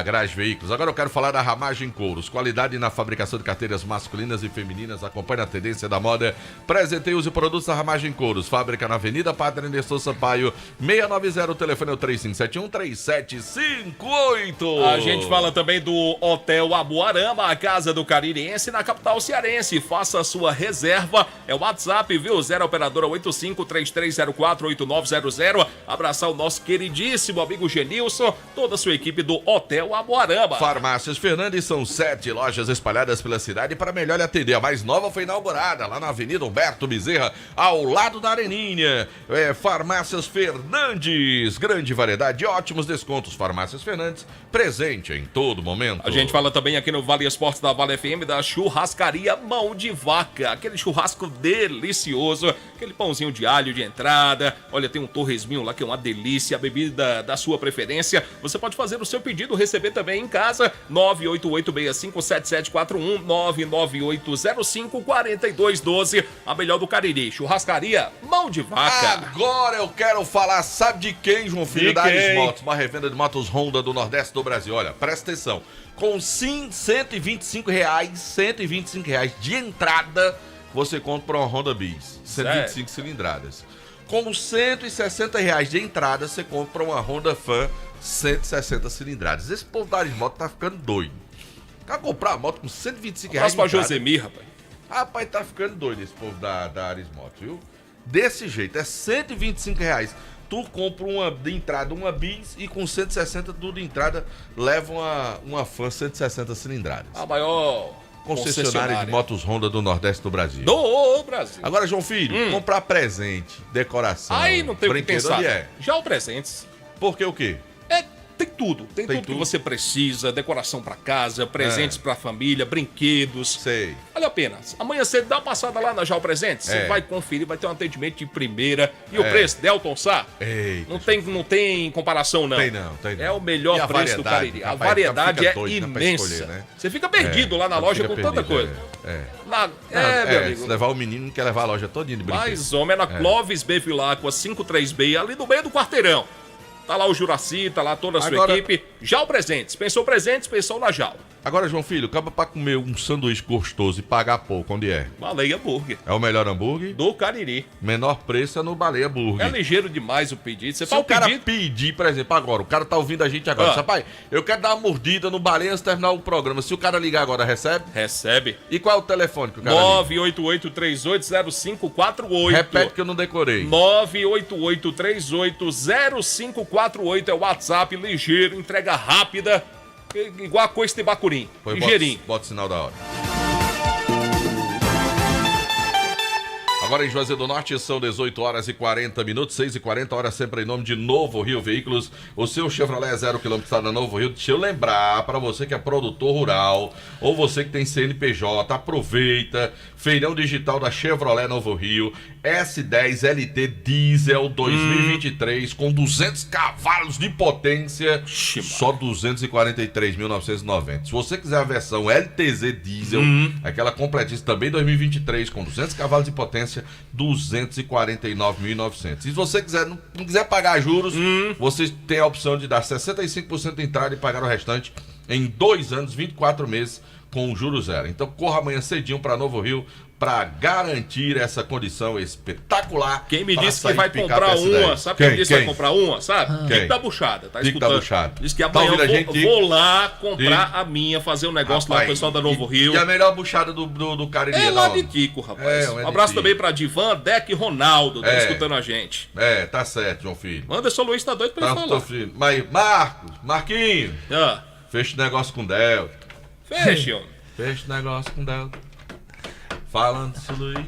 Garage Veículos. Agora eu quero falar da Ramagem Couros. Qualidade na fabricação de carteiras masculinas e femininas. Acompanhe a tendência da moda. Presente e use produtos da Ramagem Couros. Fábrica na Avenida Padre Nestor Sampaio, 690. O telefone é o 3571-3758. A gente fala também do Hotel Abuarama, a casa do caririense na capital cearense. Faça a sua reserva. É o WhatsApp, viu? 0 operadora 8533048900. Abraçar o nosso queridíssimo amigo Genilson, toda a sua equipe do Hotel Abuarama. Farmácias Fernandes, são 7 lojas espalhadas pela cidade para melhor lhe atender. A mais nova foi inaugurada lá na Avenida Humberto Bezerra, ao lado da Areninha. Farmácias Fernandes, grande variedade, ótimos descontos. Farmácias Fernandes, presente em todo momento. A gente fala também aqui no Vale Esportes da Vale FM da churrascaria Mão de Vaca, aquele churrasco delicioso, aquele pãozinho de alho de entrada. Olha, tem um torresminho lá que é uma delícia, a bebida da sua preferência. Você pode fazer o seu pedido, receber também em casa, 988657741, 998054212, a melhor do Cariri, churrascaria Mão de Vaca. Agora eu quero falar, sabe de quem, João Filho? Da Ares Motos, uma revenda de motos Honda do Nordeste do Brasil. Olha, presta atenção, com sim, R$125 de entrada, você compra uma Honda Bis, 125 cilindradas. Com R$160 de entrada, você compra uma Honda Fan 160 cilindradas. Esse povo da Ares Moto tá ficando doido. Quer comprar uma moto com R$125 de entrada? Pra Josemir, rapaz. Rapaz, tá ficando doido esse povo da Ares Moto, viu? Desse jeito, é R$125. tu compra uma de entrada, uma bis, e com 160 tudo de entrada leva uma Fan 160 cilindradas. A maior concessionária de motos Honda do Nordeste do Brasil. Do Brasil. Agora, João Filho, comprar presente, decoração, Aí não tem o que pensar. Onde é? Já o Presentes. Porque o quê? Tem tudo. Tem tudo que você precisa. Decoração pra casa, presentes pra família, brinquedos. Sei. Vale a pena. Amanhã cedo dá uma passada lá na Jal Presentes. Você vai conferir, vai ter um atendimento de primeira. E o preço, Delton Sá? Não tem comparação, não. Tem não. É o melhor preço do Cariri. A variedade é imensa. Escolher, né? Você fica perdido lá na loja com tanta coisa. Meu amigo. Se levar o menino, não quer levar a loja todinha de brinquedo. Mais ou menos, Clóvis B. Vilacqua, 53B, ali no meio do quarteirão. Tá lá o Juraci, tá lá toda a sua equipe. Jal Presentes. Pensou na Jal. Agora, João Filho, acaba pra comer um sanduíche gostoso e pagar pouco, onde é? Baleia Burger. É o melhor hambúrguer? Do Cariri. Menor preço é no Baleia Burger. É ligeiro demais o pedido. Se o cara pedir, por exemplo, agora, o cara tá ouvindo a gente agora. Rapaz, eu quero dar uma mordida no Baleia antes de terminar o programa. Se o cara ligar agora, recebe? Recebe. E qual é o telefone que o cara 988-380548. Repete que eu não decorei. 988-380548 é o WhatsApp, ligeiro, entrega rápida. Igual a coisa de Bacurim. Ligeirinho. Bota o sinal da hora. Agora em Juazeiro do Norte são 18 horas e 40 minutos, 6h40, hora sempre em nome de Novo Rio Veículos. O seu Chevrolet 0 km está na Novo Rio. Deixa eu lembrar para você que é produtor rural ou você que tem CNPJ, aproveita. Feirão digital da Chevrolet Novo Rio, S10 LT Diesel 2023 com 200 cavalos de potência, só 243.990. Se você quiser a versão LTZ Diesel, aquela completíssima também 2023 com 200 cavalos de potência, 249.900. Se você não quiser pagar juros, você tem a opção de dar 65% de entrada e pagar o restante em 2 anos, 24 meses com juros zero. Então corra amanhã cedinho para Novo Rio para garantir essa condição espetacular. Quem me disse que vai comprar uma, sabe quem disse que vai comprar uma, sabe? Dico da Buchada, tá escutando? Da Buchada. Diz que amanhã eu vou lá comprar a minha, fazer um negócio lá com o pessoal da Novo Rio. E a melhor buchada do Cariri. É lá de Tico, rapaz. Um abraço também pra Divan, Deck e Ronaldo, tá escutando a gente. Tá certo, João Filho. Anderson Luiz tá doido pra ele falar. Mas Marquinhos, fecha o negócio com o Delta. Fecha, homem. Fecha o negócio com o Delta. Falando, Luiz.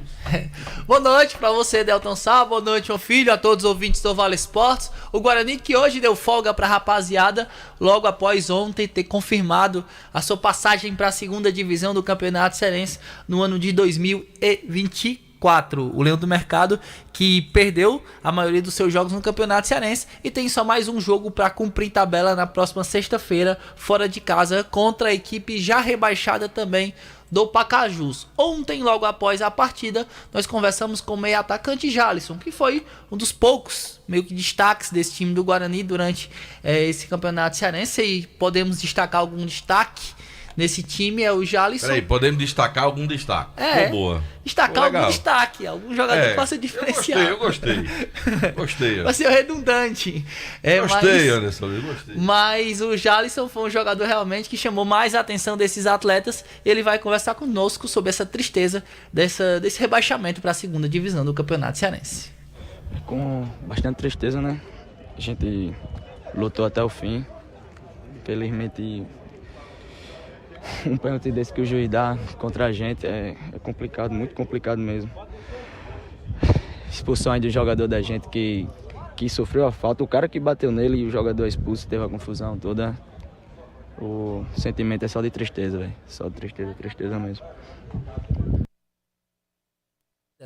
Boa noite pra você, Delton Sá. Boa noite, meu filho, a todos os ouvintes do Vale Esportes. O Guarani que hoje deu folga pra rapaziada, logo após ontem ter confirmado a sua passagem pra segunda divisão do Campeonato Cearense no ano de 2024. O Leão do Mercado que perdeu a maioria dos seus jogos no Campeonato Cearense e tem só mais um jogo para cumprir tabela na próxima sexta-feira, fora de casa, contra a equipe já rebaixada também do Pacajus. Ontem, logo após a partida, nós conversamos com o meio atacante Jalisson, que foi um dos poucos meio que destaques desse time do Guarani durante esse Campeonato Cearense, e podemos destacar algum destaque nesse time, é o Jalisson. Peraí, podemos destacar algum destaque. Boa. Destacar algum destaque, algum jogador que possa diferenciar. Eu gostei. Vai ser redundante. Gostei, Anderson, eu gostei. Mas o Jalisson foi um jogador realmente que chamou mais a atenção desses atletas. Ele vai conversar conosco sobre essa tristeza desse rebaixamento para a segunda divisão do Campeonato Cearense. Com bastante tristeza, né? A gente lutou até o fim. Infelizmente, um pênalti desse que o juiz dá contra a gente é complicado, muito complicado mesmo. Expulsão aí do jogador da gente que sofreu a falta, o cara que bateu nele e o jogador expulso, teve a confusão toda. O sentimento é só de tristeza, velho. Só de tristeza mesmo.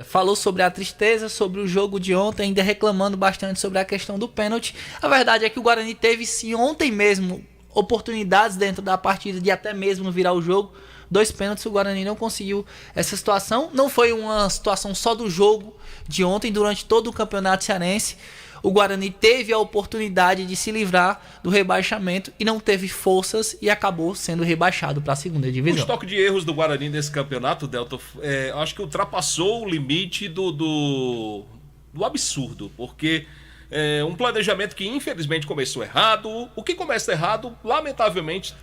Falou sobre a tristeza, sobre o jogo de ontem, ainda reclamando bastante sobre a questão do pênalti. A verdade é que o Guarani teve sim ontem mesmo oportunidades dentro da partida de até mesmo virar o jogo. 2 pênaltis, o Guarani não conseguiu essa situação. Não foi uma situação só do jogo de ontem, durante todo o Campeonato Cearense. O Guarani teve a oportunidade de se livrar do rebaixamento e não teve forças e acabou sendo rebaixado para a segunda divisão. O estoque de erros do Guarani nesse campeonato, Delta, acho que ultrapassou o limite do absurdo, porque um planejamento que infelizmente começou errado. O que começa errado, lamentavelmente,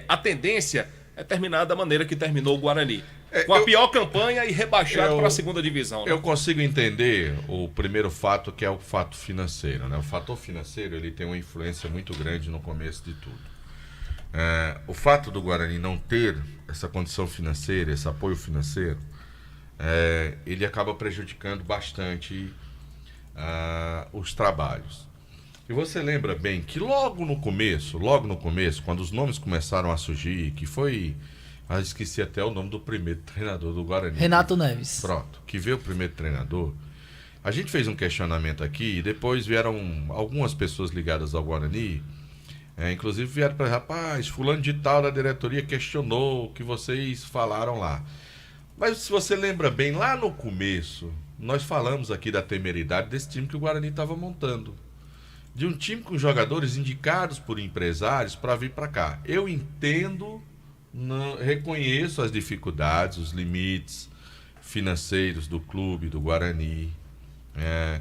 a tendência é terminar da maneira que terminou o Guarani. Com a pior campanha e rebaixado para a segunda divisão. Né? Eu consigo entender o primeiro fato, que é o fato financeiro. Né? O fator financeiro ele tem uma influência muito grande no começo de tudo. O fato do Guarani não ter essa condição financeira, esse apoio financeiro, ele acaba prejudicando bastante os trabalhos. E você lembra bem que logo no começo, quando os nomes começaram a surgir, que foi... esqueci até o nome do primeiro treinador do Guarani. Renato Neves. Pronto, que veio o primeiro treinador. A gente fez um questionamento aqui e depois vieram algumas pessoas ligadas ao Guarani, inclusive vieram para rapaz, fulano de tal da diretoria questionou o que vocês falaram lá. Mas se você lembra bem, lá no começo, nós falamos aqui da temeridade desse time que o Guarani estava montando. De um time com jogadores indicados por empresários para vir para cá. Eu entendo... reconheço as dificuldades, os limites financeiros do clube, do Guarani.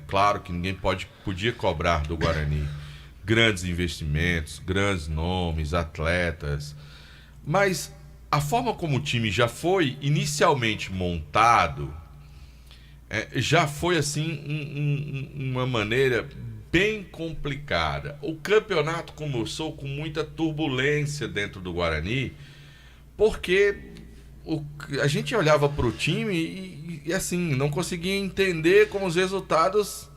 Claro que ninguém podia cobrar do Guarani grandes investimentos, grandes nomes, atletas. Mas a forma como o time já foi inicialmente montado, já foi assim uma maneira bem complicada. O campeonato começou com muita turbulência dentro do Guarani, porque a gente olhava para o time e assim, não conseguia entender como os resultados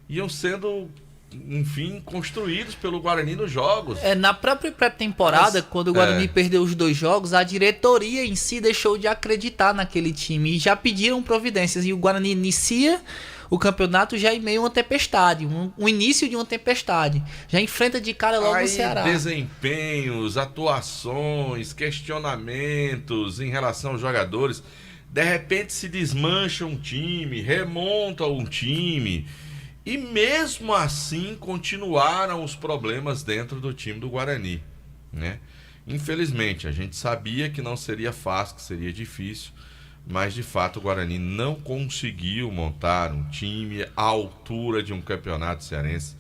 iam sendo, enfim, construídos pelo Guarani nos jogos. Na própria pré-temporada, quando o Guarani perdeu os 2 jogos, a diretoria em si deixou de acreditar naquele time e já pediram providências. E o Guarani inicia o campeonato já em meio a uma tempestade, um início de uma tempestade. Já enfrenta de cara logo o Ceará. Desempenhos, atuações, questionamentos em relação aos jogadores. De repente se desmancha um time, remonta um time. E mesmo assim continuaram os problemas dentro do time do Guarani, né? Infelizmente, a gente sabia que não seria fácil, que seria difícil. Mas, de fato, o Guarani não conseguiu montar um time à altura de um campeonato cearense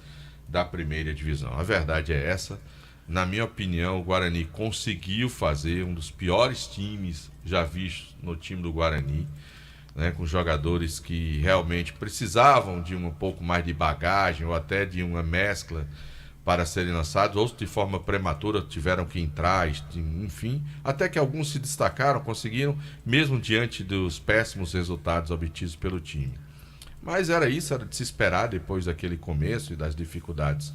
da primeira divisão. A verdade é essa. Na minha opinião, o Guarani conseguiu fazer um dos piores times já vistos no time do Guarani, né, com jogadores que realmente precisavam de um pouco mais de bagagem ou até de uma mescla para serem lançados, outros de forma prematura tiveram que entrar, enfim, até que alguns se destacaram, conseguiram, mesmo diante dos péssimos resultados obtidos pelo time. Mas era de se esperar depois daquele começo e das dificuldades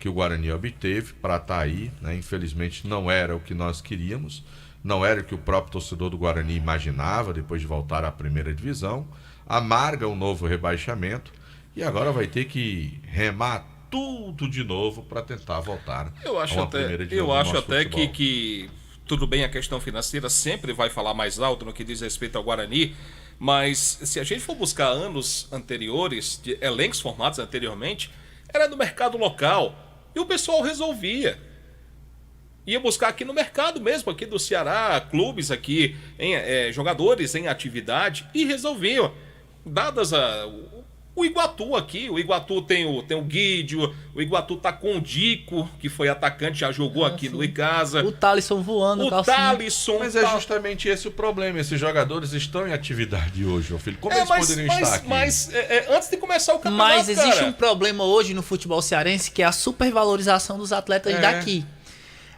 que o Guarani obteve para estar aí, né? Infelizmente não era o que nós queríamos, não era o que o próprio torcedor do Guarani imaginava depois de voltar à primeira divisão, amarga um novo rebaixamento e agora vai ter que remar tudo de novo para tentar voltar a uma primeira divisão. Eu acho até que tudo bem, a questão financeira sempre vai falar mais alto no que diz respeito ao Guarani, mas se a gente for buscar anos anteriores, de elencos formados anteriormente, era no mercado local e o pessoal resolvia. Ia buscar aqui no mercado mesmo, aqui do Ceará, clubes aqui, jogadores em atividade e resolviam. Dadas o Iguatu aqui, o Iguatu tem o Guídio, o Iguatu tá com o Dico, que foi atacante, já jogou aqui no Icasa. O Thalisson voando. O Thalisson. Mas é justamente esse o problema, esses jogadores estão em atividade hoje, meu filho. Como eles poderiam estar aqui? Mas antes de começar o campeonato, Mas existe um problema hoje no futebol cearense, que é a supervalorização dos atletas daqui.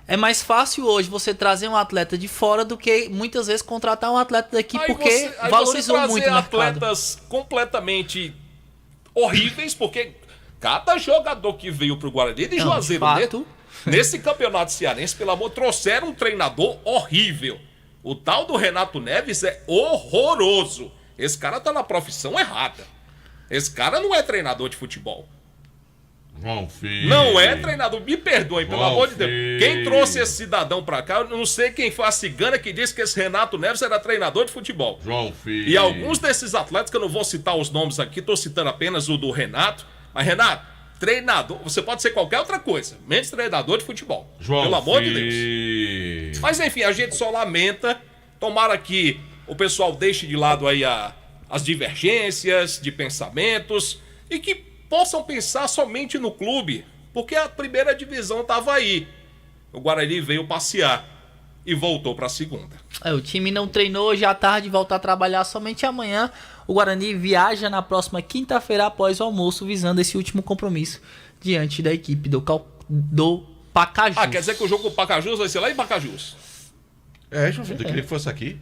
É mais fácil hoje você trazer um atleta de fora do que muitas vezes contratar um atleta daqui, porque valorizou muito o mercado. Atletas completamente horríveis, porque cada jogador que veio pro Guarani de Juazeiro nesse campeonato cearense, pelo amor, trouxeram um treinador horrível. O tal do Renato Neves é horroroso. Esse cara tá na profissão errada. Esse cara não é treinador de futebol. João Filho. Não é treinador, me perdoem, pelo amor de Deus. Quem trouxe esse cidadão pra cá, eu não sei quem foi a cigana que disse que esse Renato Neves era treinador de futebol. João Filho. E alguns desses atletas, que eu não vou citar os nomes aqui, tô citando apenas o do Renato. Mas, Renato, treinador, você pode ser qualquer outra coisa, menos treinador de futebol. João pelo amor Filho. de Deus. Mas, enfim, a gente só lamenta. Tomara que o pessoal deixe de lado aí as divergências de pensamentos e que possam pensar somente no clube, porque a primeira divisão estava aí. O Guarani veio passear. e voltou para a segunda. O time não treinou hoje à tarde, volta a trabalhar somente amanhã. O Guarani viaja na próxima quinta-feira após o almoço, visando esse último compromisso diante da equipe do Pacajus. Quer dizer que o jogo do Pacajus vai ser lá em Pacajus? João Vitor, eu queria que fosse aqui.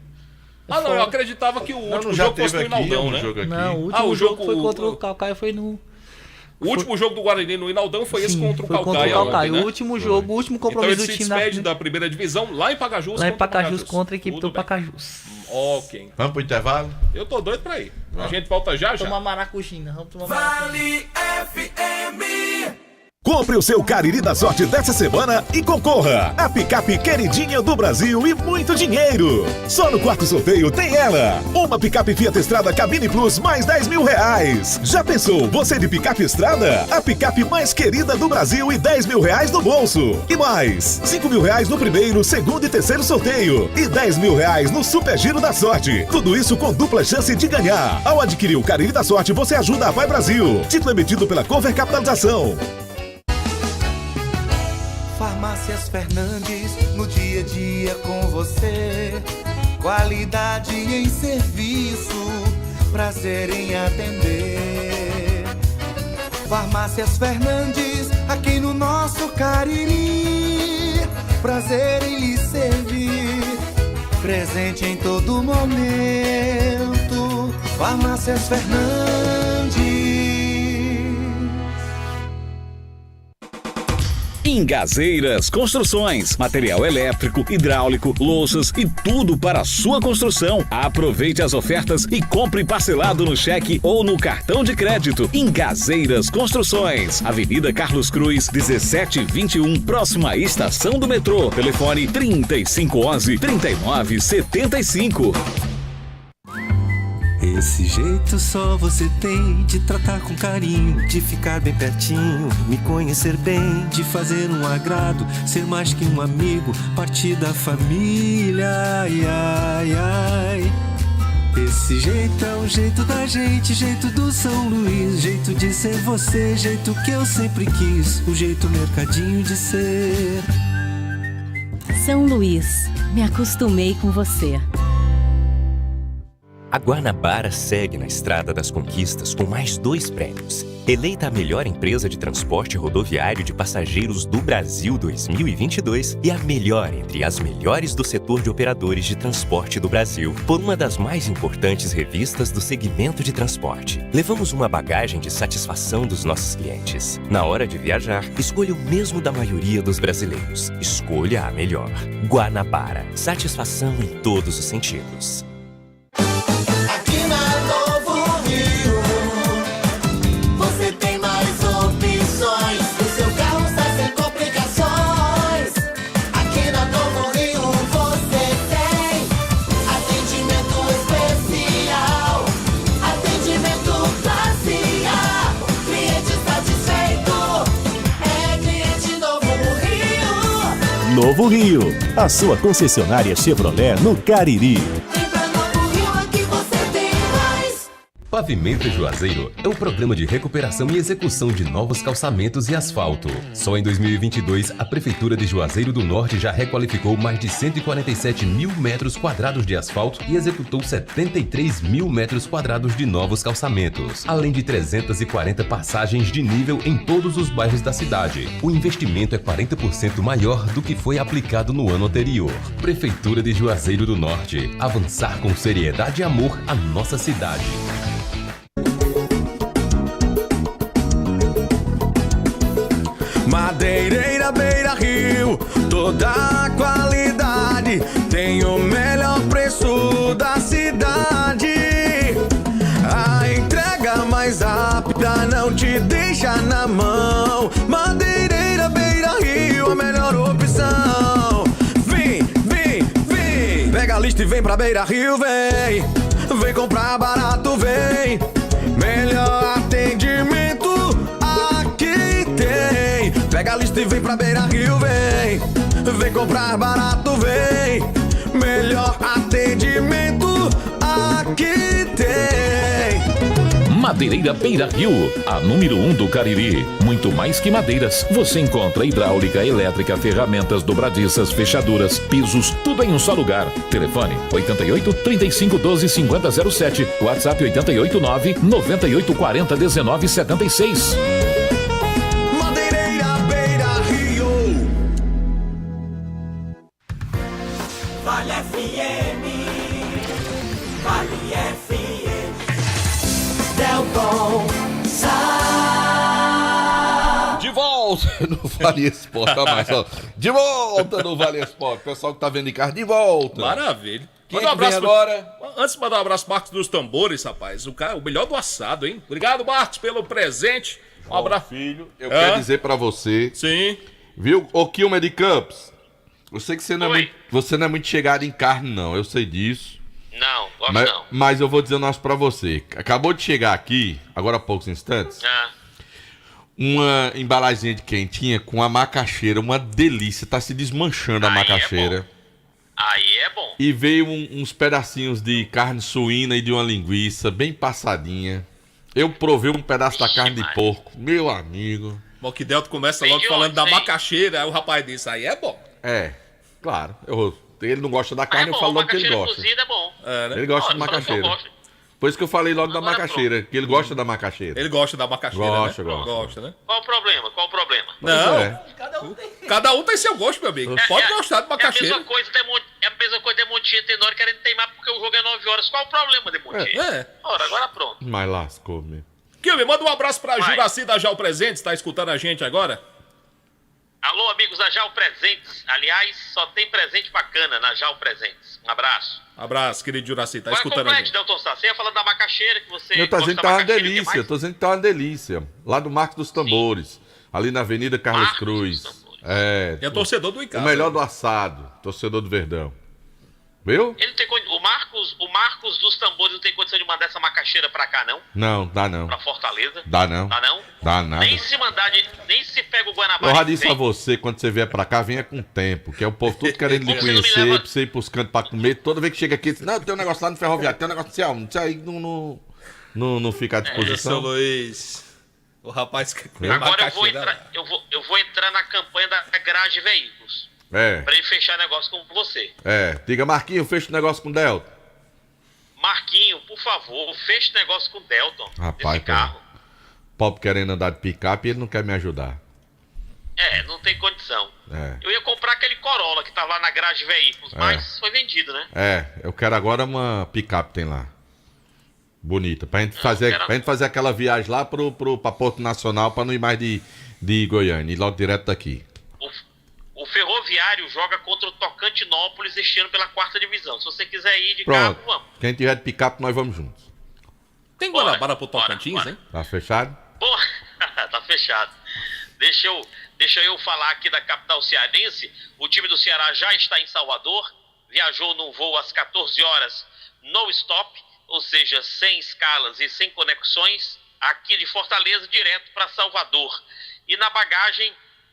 Eu acreditava que o último jogo fosse no Inaldão, né? Não, o último jogo foi contra o Caucaia, foi no... O último jogo do Guarani no Inaldão foi esse contra o Caucaia. Ontem, né? O último jogo, o último compromisso do time. Então ele se despede da primeira divisão lá em Pacajus. Lá em Pacajus contra a equipe do Pacajus. Ok. Vamos pro intervalo? Eu tô doido pra ir. A gente volta já. Tomar maracujina. Vamos tomar maracujina. Vale FM. Compre o seu Cariri da Sorte dessa semana e concorra a picape queridinha do Brasil e muito dinheiro. Só no quarto sorteio tem ela. Uma picape Fiat Strada Cabine Plus mais 10 mil reais. Já pensou você de picape Strada? A picape mais querida do Brasil e 10 mil reais no bolso. E mais 5 mil reais no primeiro, segundo e terceiro sorteio. E 10 mil reais no Super Giro da Sorte. Tudo isso com dupla chance de ganhar. Ao adquirir o Cariri da Sorte, você ajuda a Vai Brasil. Título emitido pela Cover Capitalização. Farmácias Fernandes, no dia a dia com você. Qualidade em serviço, prazer em atender. Farmácias Fernandes, aqui no nosso Cariri. Prazer em lhe servir, presente em todo momento. Farmácias Fernandes. Engazeiras Construções, material elétrico, hidráulico, louças e tudo para a sua construção. Aproveite as ofertas e compre parcelado no cheque ou no cartão de crédito. Engazeiras Construções, Avenida Carlos Cruz, 1721, próxima à estação do metrô. Telefone 3511-3975. Esse jeito só você tem de tratar com carinho, de ficar bem pertinho, me conhecer bem, de fazer um agrado, ser mais que um amigo, partir da família, ai, ai, ai. Esse jeito é o jeito da gente, jeito do São Luís, jeito de ser você, jeito que eu sempre quis, o jeito mercadinho de ser. São Luís, me acostumei com você. A Guanabara segue na estrada das conquistas com mais 2 prêmios. Eleita a melhor empresa de transporte rodoviário de passageiros do Brasil 2022 e a melhor entre as melhores do setor de operadores de transporte do Brasil por uma das mais importantes revistas do segmento de transporte. Levamos uma bagagem de satisfação dos nossos clientes. Na hora de viajar, escolha o mesmo da maioria dos brasileiros. Escolha a melhor. Guanabara. Satisfação em todos os sentidos. Novo Rio, a sua concessionária Chevrolet no Cariri. Pavimenta Juazeiro é o programa de recuperação e execução de novos calçamentos e asfalto. Só em 2022, a Prefeitura de Juazeiro do Norte já requalificou mais de 147 mil metros quadrados de asfalto e executou 73 mil metros quadrados de novos calçamentos, além de 340 passagens de nível em todos os bairros da cidade. O investimento é 40% maior do que foi aplicado no ano anterior. Prefeitura de Juazeiro do Norte. Avançar com seriedade e amor a nossa cidade. Madeireira Beira Rio, toda a qualidade, tem o melhor preço da cidade. A entrega mais rápida não te deixa na mão. Madeireira Beira Rio, a melhor opção. Vem, vem, vem, pega a lista e vem pra Beira Rio, vem. Vem comprar barato, vem. Melhor atendimento aqui tem. Pega a lista e vem pra Beira Rio, vem. Vem comprar barato, vem. Melhor atendimento aqui tem. Madeireira Beira Rio, a número 1 do Cariri. Muito mais que madeiras, você encontra hidráulica, elétrica, ferramentas, dobradiças, fechaduras, pisos, tudo em um só lugar. Telefone 88 35 12 50 07, WhatsApp 88 9 98 40 19 76. Madeireira Beira Rio. Vale FM, Vale FM, Delton Sá. De volta no Vale Esporte, tá mais, ó. De volta no Vale Esporte. Pessoal que tá vendo em casa, de volta. Maravilha. Quem Manda um é que vem abraço agora? Antes de mandar um abraço pro Marcos dos Tambores, rapaz. O melhor do assado, hein? Obrigado, Marcos, pelo presente. Um abraço. Filho, eu quero dizer pra você. Sim. Viu, ô Kilmer de Campos? Eu sei que você não é muito chegado em carne, não. Eu sei disso. Não, gosto Mas, não. mas eu vou dizer um negócio pra você. Acabou de chegar aqui, agora há poucos instantes, uma embalagenzinha de quentinha com a macaxeira, uma delícia. Tá se desmanchando a macaxeira. Aí é bom. E veio uns pedacinhos de carne suína e de uma linguiça bem passadinha. Eu provei um pedaço da carne de porco. Meu amigo. Bom, que Delto começa logo falando da macaxeira, aí o rapaz disse, aí é bom. É, claro. Ele não gosta da carne, eu falo logo que ele gosta. Cozida é bom. É, né? Ele gosta de macaxeira. Por isso que eu falei logo da macaxeira, que ele gosta da macaxeira. Ele gosta da macaxeira, Gosta, né? gosta. Né? Qual o problema? Qual o problema? Não, é. cada um tem seu gosto, meu amigo. Pode gostar de macaxeira. É a mesma coisa, tem um monte de gente tem hora querendo teimar porque o jogo é 9 horas. Qual o problema, Demonte? Ora, agora pronto. Mas lascou, meu. Kilmer, manda um abraço pra Juraci da Jau Presentes, tá escutando a gente agora? Alô, amigos da Jau Presentes. Aliás, só tem presente bacana na Jau Presentes. Um abraço. Abraço, querido Juraci, tá Agora escutando a complete, gente. Delton Sá. Você ia falando da macaxeira que você Eu tô gosta dizendo que da tá uma macaxeira, delícia, que mais? tô dizendo que tá uma delícia. Lá do Marcos dos Tambores, ali na Avenida Carlos Cruz. É. É torcedor do Icasa. O melhor do assado, torcedor do Verdão. Viu? Ele tem o Marcos dos Tambores não tem condição de mandar essa macaxeira pra cá, não? Não, dá não. Pra Fortaleza? Dá não. Dá não? Dá nada. Nem se pega o Guanabara. Eu já disse a você, quando você vier pra cá, venha com tempo, que é o povo todo querendo lhe conhecer, pra você ir pros cantos pra comer. Toda vez que chega aqui, diz, não, tem um negócio lá no ferroviário, tem um negócio assim, isso aí não fica à disposição. Seu Luiz, o rapaz que Agora eu vou entrar na campanha da Garage Veículos. Pra ele fechar negócio com você. Diga, Marquinho, fecha o negócio com o Delton. Marquinho, por favor, feche o negócio com o Delton. Rapaz, pobre querendo andar de picape e ele não quer me ajudar. Não tem condição. É. Eu ia comprar aquele Corolla que tá lá na Garage Veículos, mas foi vendido, né? Eu quero agora uma picape tem lá. Bonita. Pra gente fazer aquela viagem lá pra Porto Nacional, pra não ir mais de Goiânia, ir logo direto daqui. O Ferroviário joga contra o Tocantinópolis este ano pela 4ª divisão. Se você quiser ir de Pronto. carro, vamos. Quem tiver de picape, nós vamos juntos. Tem Guanabara pro Tocantins, hein? Tá fechado? Pô, tá fechado. Deixa eu falar aqui da capital cearense. O time do Ceará já está em Salvador. Viajou num voo às 14 horas no stop, ou seja, sem escalas e sem conexões, aqui de Fortaleza direto para Salvador. E na bagagem,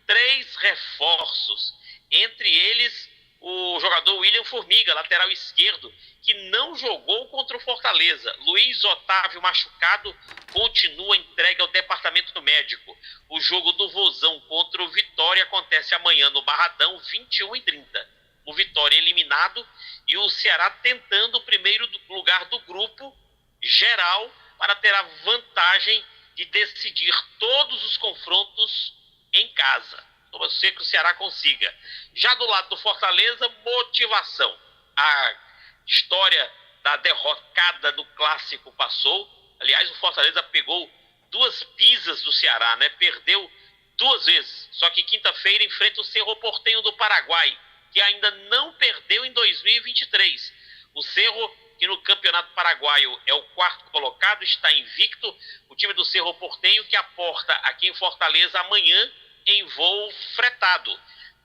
3 reforços, entre eles o jogador William Formiga, lateral esquerdo, que não jogou contra o Fortaleza. Luiz Otávio, machucado, continua entregue ao departamento médico. O jogo do Vozão contra o Vitória acontece amanhã no Barradão, 21h30. O Vitória eliminado e o Ceará tentando o primeiro lugar do grupo geral para ter a vantagem de decidir todos os confrontos em casa. Vamos ver que o Ceará consiga. Já do lado do Fortaleza, motivação. A história da derrocada do Clássico passou. Aliás, o Fortaleza pegou 2 pisas do Ceará, né? Perdeu 2 vezes. Só que quinta-feira enfrenta o Cerro Porteño do Paraguai, que ainda não perdeu em 2023. O Cerro, que no Campeonato Paraguaio é o 4º colocado, está invicto. O time do Cerro Porteño que aporta aqui em Fortaleza amanhã em voo fretado.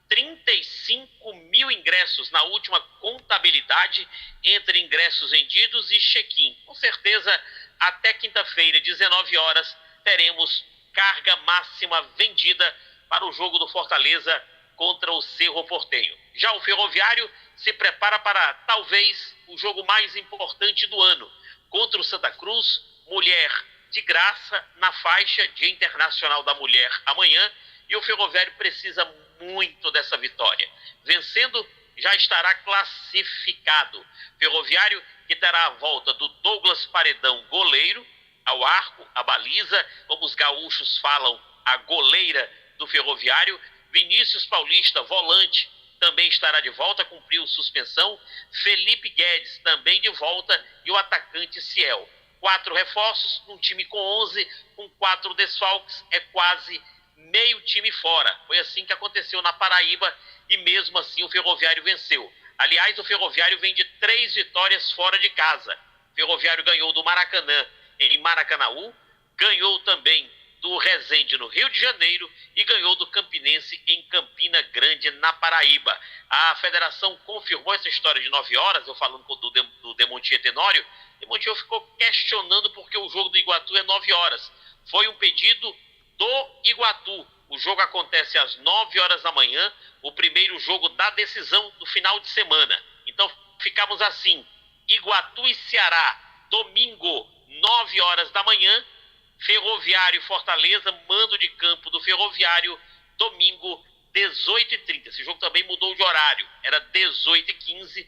35 mil ingressos na última contabilidade entre ingressos vendidos e check-in. Com certeza, até quinta-feira, 19 horas, teremos carga máxima vendida para o jogo do Fortaleza contra o Cerro Porteño. Já o Ferroviário se prepara para, talvez, o jogo mais importante do ano. Contra o Santa Cruz, mulher de graça na faixa Dia Internacional da Mulher amanhã, e o Ferroviário precisa muito dessa vitória. Vencendo, já estará classificado. Ferroviário que terá a volta do Douglas Paredão, goleiro, ao arco, a baliza, como os gaúchos falam, a goleira do Ferroviário. Vinícius Paulista, volante, também estará de volta, cumpriu suspensão. Felipe Guedes também de volta, e o atacante Ciel. 4 reforços num time com 11, com 4 desfalques, é quase meio time fora. Foi assim que aconteceu na Paraíba, e mesmo assim o Ferroviário venceu. Aliás, o Ferroviário vem de 3 vitórias fora de casa. O Ferroviário ganhou do Maracanã em Maracanaú, ganhou também do Resende no Rio de Janeiro e ganhou do Campinense em Campina Grande, na Paraíba. A federação confirmou essa história de 9 horas, eu falando do Demontier Tenório. Demontier ficou questionando porque o jogo do Iguatu é 9 horas. Foi um pedido do Iguatu. O jogo acontece às 9 horas da manhã, o primeiro jogo da decisão do final de semana. Então ficamos assim: Iguatu e Ceará, domingo, 9 horas da manhã. Ferroviário e Fortaleza, mando de campo do Ferroviário, domingo, 18h30. Esse jogo também mudou de horário, era 18h15,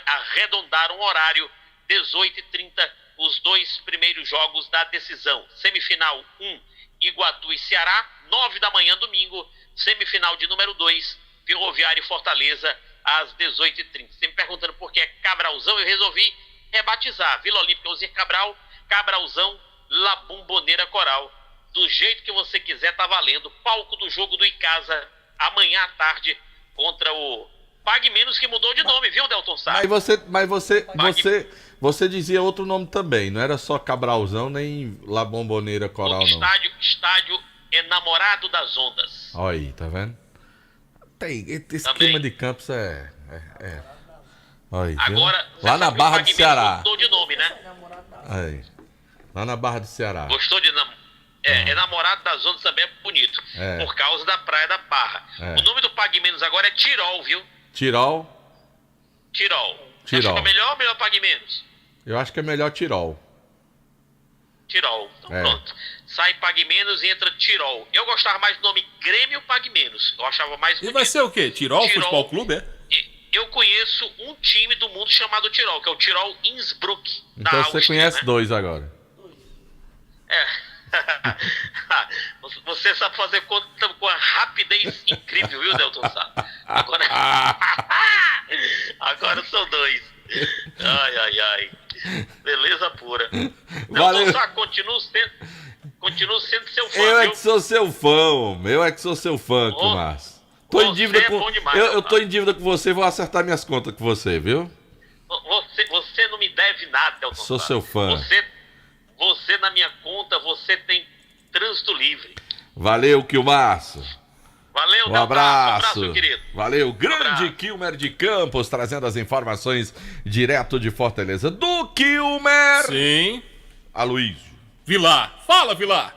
arredondaram o horário, 18h30, os 2 primeiros jogos da decisão. Semifinal 1, Iguatu e Ceará, 9 da manhã, domingo. Semifinal de número 2, Ferroviário e Fortaleza, às 18h30. Você me perguntando por que é Cabralzão, eu resolvi rebatizar. Vila Olímpica Osir Cabral, Cabralzão, La Bombonera Coral. Do jeito que você quiser, tá valendo. Palco do jogo do Icasa, amanhã à tarde, contra o Pague Menos, que mudou de nome, viu, Delton Sá? Você dizia outro nome também, não era só Cabralzão nem La Bombonera Coral, não. Estádio é Namorado das Ondas. Olha aí, tá vendo? Esse clima de Campos é. Olha aí, agora, lá na Barra do Ceará. Mudou de nome, né? Aí. Lá na Barra do Ceará. Gostou de Namorado das Ondas também é bonito. Por causa da Praia da Barra. O nome do Pague Menos agora é Tirol, viu? Tirol. Você acha que é melhor ou melhor Pague Menos? Eu acho que é melhor Tirol. Então pronto. Sai Pague Menos e entra Tirol. Eu gostava mais do nome Grêmio Pague Menos. Eu achava mais bonito. E vai ser o quê? Tirol Futebol Clube, é? Eu conheço um time do mundo chamado Tirol, que é o Tirol Innsbruck, da Então Áustria, você conhece né? 2 agora. Você sabe fazer conta com uma rapidez incrível, viu, Delton Sá? Agora são 2. Ai. Beleza pura. Valeu. Delton Sá, continuo sendo seu fã, Eu é viu? que sou seu fã, homem. Eu é que sou seu fã, Márcio. Tô em dívida com... bom demais, eu tô em dívida com você, vou acertar minhas contas com você, viu? Você não me deve nada, Delton Sá. Sou seu fã. Você na minha conta, você tem trânsito livre. Valeu, Kilmarço. Valeu, Um Delton. abraço. Meu querido. Valeu, grande Kilmer de Campos, trazendo as informações direto de Fortaleza. Do Kilmer. Sim. Aloysio. Vilar. Fala, Vilar.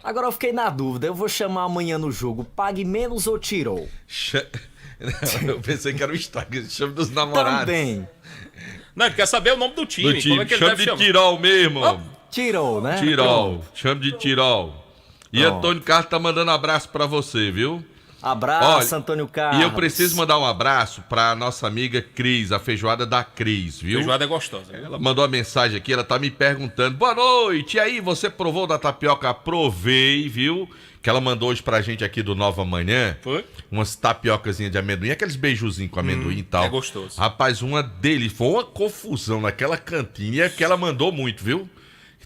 Agora eu fiquei na dúvida, eu vou chamar amanhã no jogo Pague Menos ou Tirol? Eu pensei que era o Instagram, chama dos namorados. Também. Não, ele quer saber o nome do time. Como é que ele chama deve de chamar? Tirol mesmo. Tirol, né? Tirol, chama de Tirol. E Antônio Carlos tá mandando abraço pra você, viu? Abraço, Antônio Carlos. E eu preciso mandar um abraço pra nossa amiga Cris, a feijoada da Cris, viu? Feijoada é gostosa. Ela mandou uma mensagem aqui, ela tá me perguntando: boa noite, e aí, você provou da tapioca? Provei, viu? Que ela mandou hoje pra gente aqui do Nova Manhã. Foi? Umas tapiocazinhas de amendoim, aqueles beijuzinhos com amendoim e tal. É gostoso. Rapaz, uma deles, foi uma confusão naquela cantina, que ela mandou muito, viu?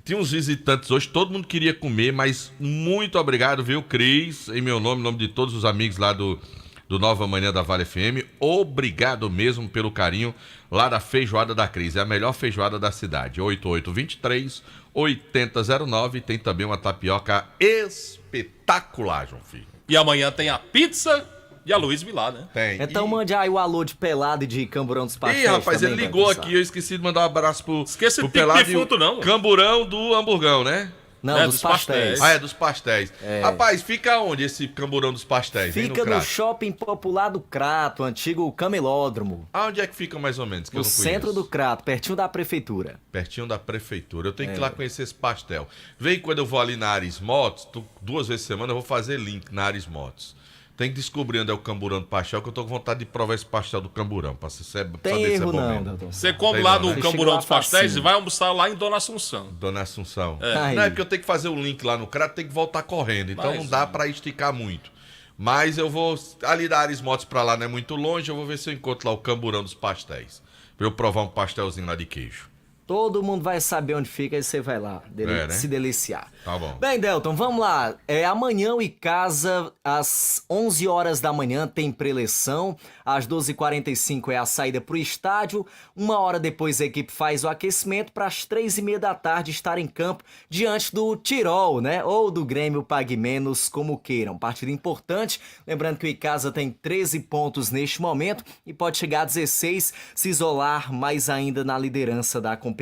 Tinha uns visitantes hoje, todo mundo queria comer, mas muito obrigado, viu, Cris? Em meu nome, em nome de todos os amigos lá do Nova Manhã da Vale FM. Obrigado mesmo pelo carinho lá da feijoada da Cris. É a melhor feijoada da cidade. 8823-8009. Tem também uma tapioca espetacular, João Filho. E amanhã tem a pizza e a Luiz Vilar, né? Tem. Então mande aí o alô de Pelado e de Camburão dos Pastéis. Ih, rapaz, também, ele ligou vai pensar. aqui, eu esqueci de mandar um abraço pro Esqueci de Pelado defunto, não. Camburão do Hamburgão, né? Não, dos pastéis. Ah, é dos pastéis. Rapaz, fica onde esse Camburão dos pastéis? Fica no Shopping Popular do Crato, antigo camelódromo. Onde é que fica mais ou menos? Que no centro do Crato, pertinho da prefeitura. Pertinho da prefeitura. Eu tenho que ir lá conhecer esse pastel. Vem quando eu vou ali na Ares Motos, 2 vezes por semana eu vou fazer link na Ares Motos. Tem que descobrir onde é o Camburão do pastel, que eu tô com vontade de provar esse pastel do Camburão, pra saber Tem se é erro bom não, mesmo. doutor. Você come lá no Camburão dos Pastéis e vai almoçar lá em Dona Assunção. Dona Assunção. É. Não, é porque eu tenho que fazer o link lá no Crato, tem que voltar correndo, então não dá pra esticar muito. Mas eu vou, ali da Ares Motos pra lá não é muito longe, eu vou ver se eu encontro lá o Camburão dos Pastéis. Pra eu provar um pastelzinho lá de queijo. Todo mundo vai saber onde fica e você vai lá né? se deliciar. Tá bom. Bem, Delton, vamos lá. Amanhã o Icasa, às 11 horas da manhã, tem preleção. Às 12h45 é a saída pro estádio. 1 hora depois a equipe faz o aquecimento para às 3h30 da tarde estar em campo diante do Tirol, né? Ou do Grêmio Pague Menos, como queiram. Partida importante. Lembrando que o Icasa tem 13 pontos neste momento e pode chegar a 16, se isolar mais ainda na liderança da competição.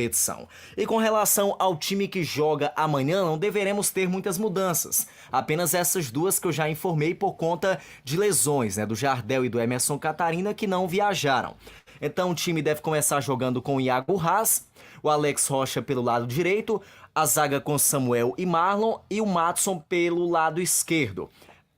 E com relação ao time que joga amanhã, não deveremos ter muitas mudanças. Apenas essas duas que eu já informei por conta de lesões, né? Do Jardel e do Emerson Catarina, que não viajaram. Então o time deve começar jogando com o Iago Haas, o Alex Rocha pelo lado direito, a zaga com Samuel e Marlon e o Matson pelo lado esquerdo.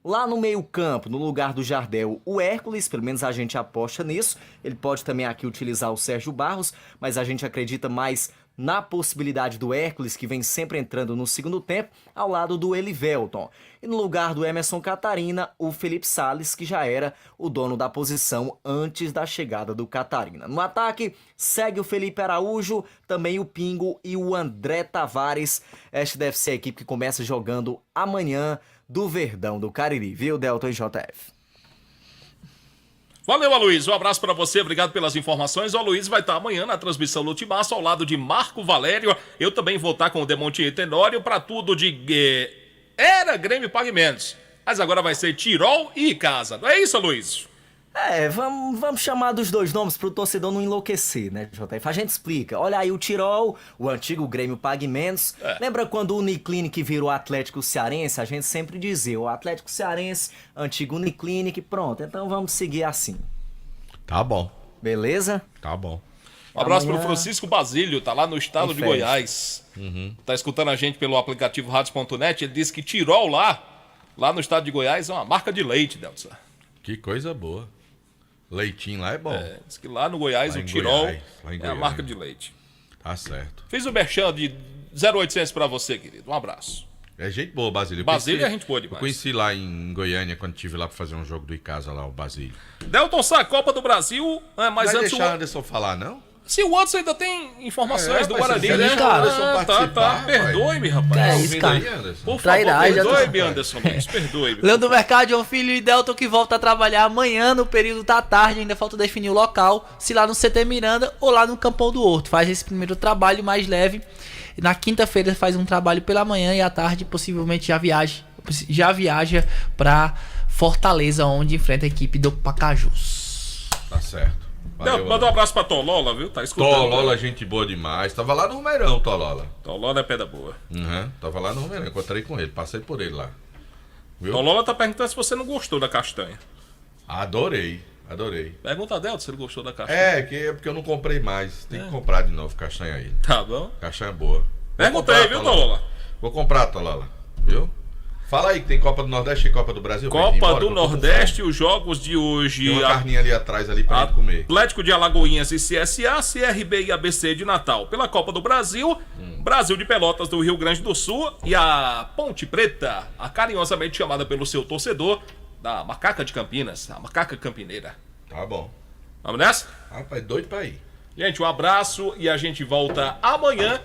Lá no meio-campo, no lugar do Jardel, o Hércules, pelo menos a gente aposta nisso. Ele pode também aqui utilizar o Sérgio Barros, mas a gente acredita mais na possibilidade do Hércules, que vem sempre entrando no segundo tempo, ao lado do Elivelton. E no lugar do Emerson Catarina, o Felipe Sales, que já era o dono da posição antes da chegada do Catarina. No ataque, segue o Felipe Araújo, também o Pingo e o André Tavares. Esta deve ser a equipe que começa jogando amanhã do Verdão do Cariri, viu, Delton e JF? Valeu, Aloysio. Um abraço pra você, obrigado pelas informações. O Aloysio vai estar amanhã na transmissão no Timaço, ao lado de Marco Valério. Eu também vou estar com o Demonte Tenório para tudo de... Era Grêmio Pague Menos, mas agora vai ser Tirol e Icasa. Não é isso, Aloysio? Vamos chamar dos dois nomes pro torcedor não enlouquecer, né, JF? A gente explica. Olha aí o Tirol, o antigo Grêmio Pague Menos. Lembra quando o Uniclinic virou Atlético Cearense? A gente sempre dizia, o Atlético Cearense, antigo Uniclinic, pronto. Então vamos seguir assim. Tá bom. Beleza? Tá bom. Um abraço pro Francisco Basílio, tá lá no estado de Goiás. Tá escutando a gente pelo aplicativo Radios.net. Ele disse que Tirol lá no estado de Goiás é uma marca de leite, Delson. Que coisa boa. Leitinho lá é bom. Diz que lá no Goiás o Tirol é a marca de leite. Tá certo. Fiz o merchan de 0800 pra você, querido. Um abraço. É gente boa, Basílio. Basílio é gente boa demais. Eu conheci lá em Goiânia, quando estive lá pra fazer um jogo do Icasa lá, o Basílio. Delton, a Copa do Brasil, mas vai antes deixar o Anderson falar, não? Se o Anderson ainda tem informações do Guarani, né? Tá. Perdoe-me, rapaz. É isso, cara. Por favor, perdoe-me, Anderson Luiz. Perdoe-me. Leandro Mercado, João Filho e Delton, que volta a trabalhar amanhã no período da tarde. Ainda falta definir o local, se lá no CT Miranda ou lá no Campão do Horto. Faz esse primeiro trabalho mais leve. Na quinta-feira faz um trabalho pela manhã e à tarde possivelmente já viaja para Fortaleza, onde enfrenta a equipe do Pacajus. Tá certo. Valeu, manda um abraço pra Tolola, viu? Tá escutando. Tolola, gente boa demais. Tava lá no Romeirão, Tolola. Tolola é pedra boa. Tava lá no Romeirão, encontrei com ele, passei por ele lá. Viu? Tolola tá perguntando se você não gostou da castanha. Adorei. Pergunta dela se ele gostou da castanha. É porque eu não comprei mais. Tem que comprar de novo castanha aí. Tá bom. Castanha boa. Perguntei, viu, Tolola? Vou comprar, Tolola. Viu? Fala aí que tem Copa do Nordeste e Copa do Brasil. Copa do Nordeste, os jogos de hoje. Tem uma carninha ali atrás ali pra gente comer. Atlético de Alagoinhas e CSA, CRB e ABC de Natal. Pela Copa do Brasil, Brasil de Pelotas do Rio Grande do Sul e a Ponte Preta, a carinhosamente chamada pelo seu torcedor, da Macaca de Campinas, a Macaca Campineira. Tá bom. Vamos nessa? Rapaz, doido pra ir. Gente, um abraço e a gente volta amanhã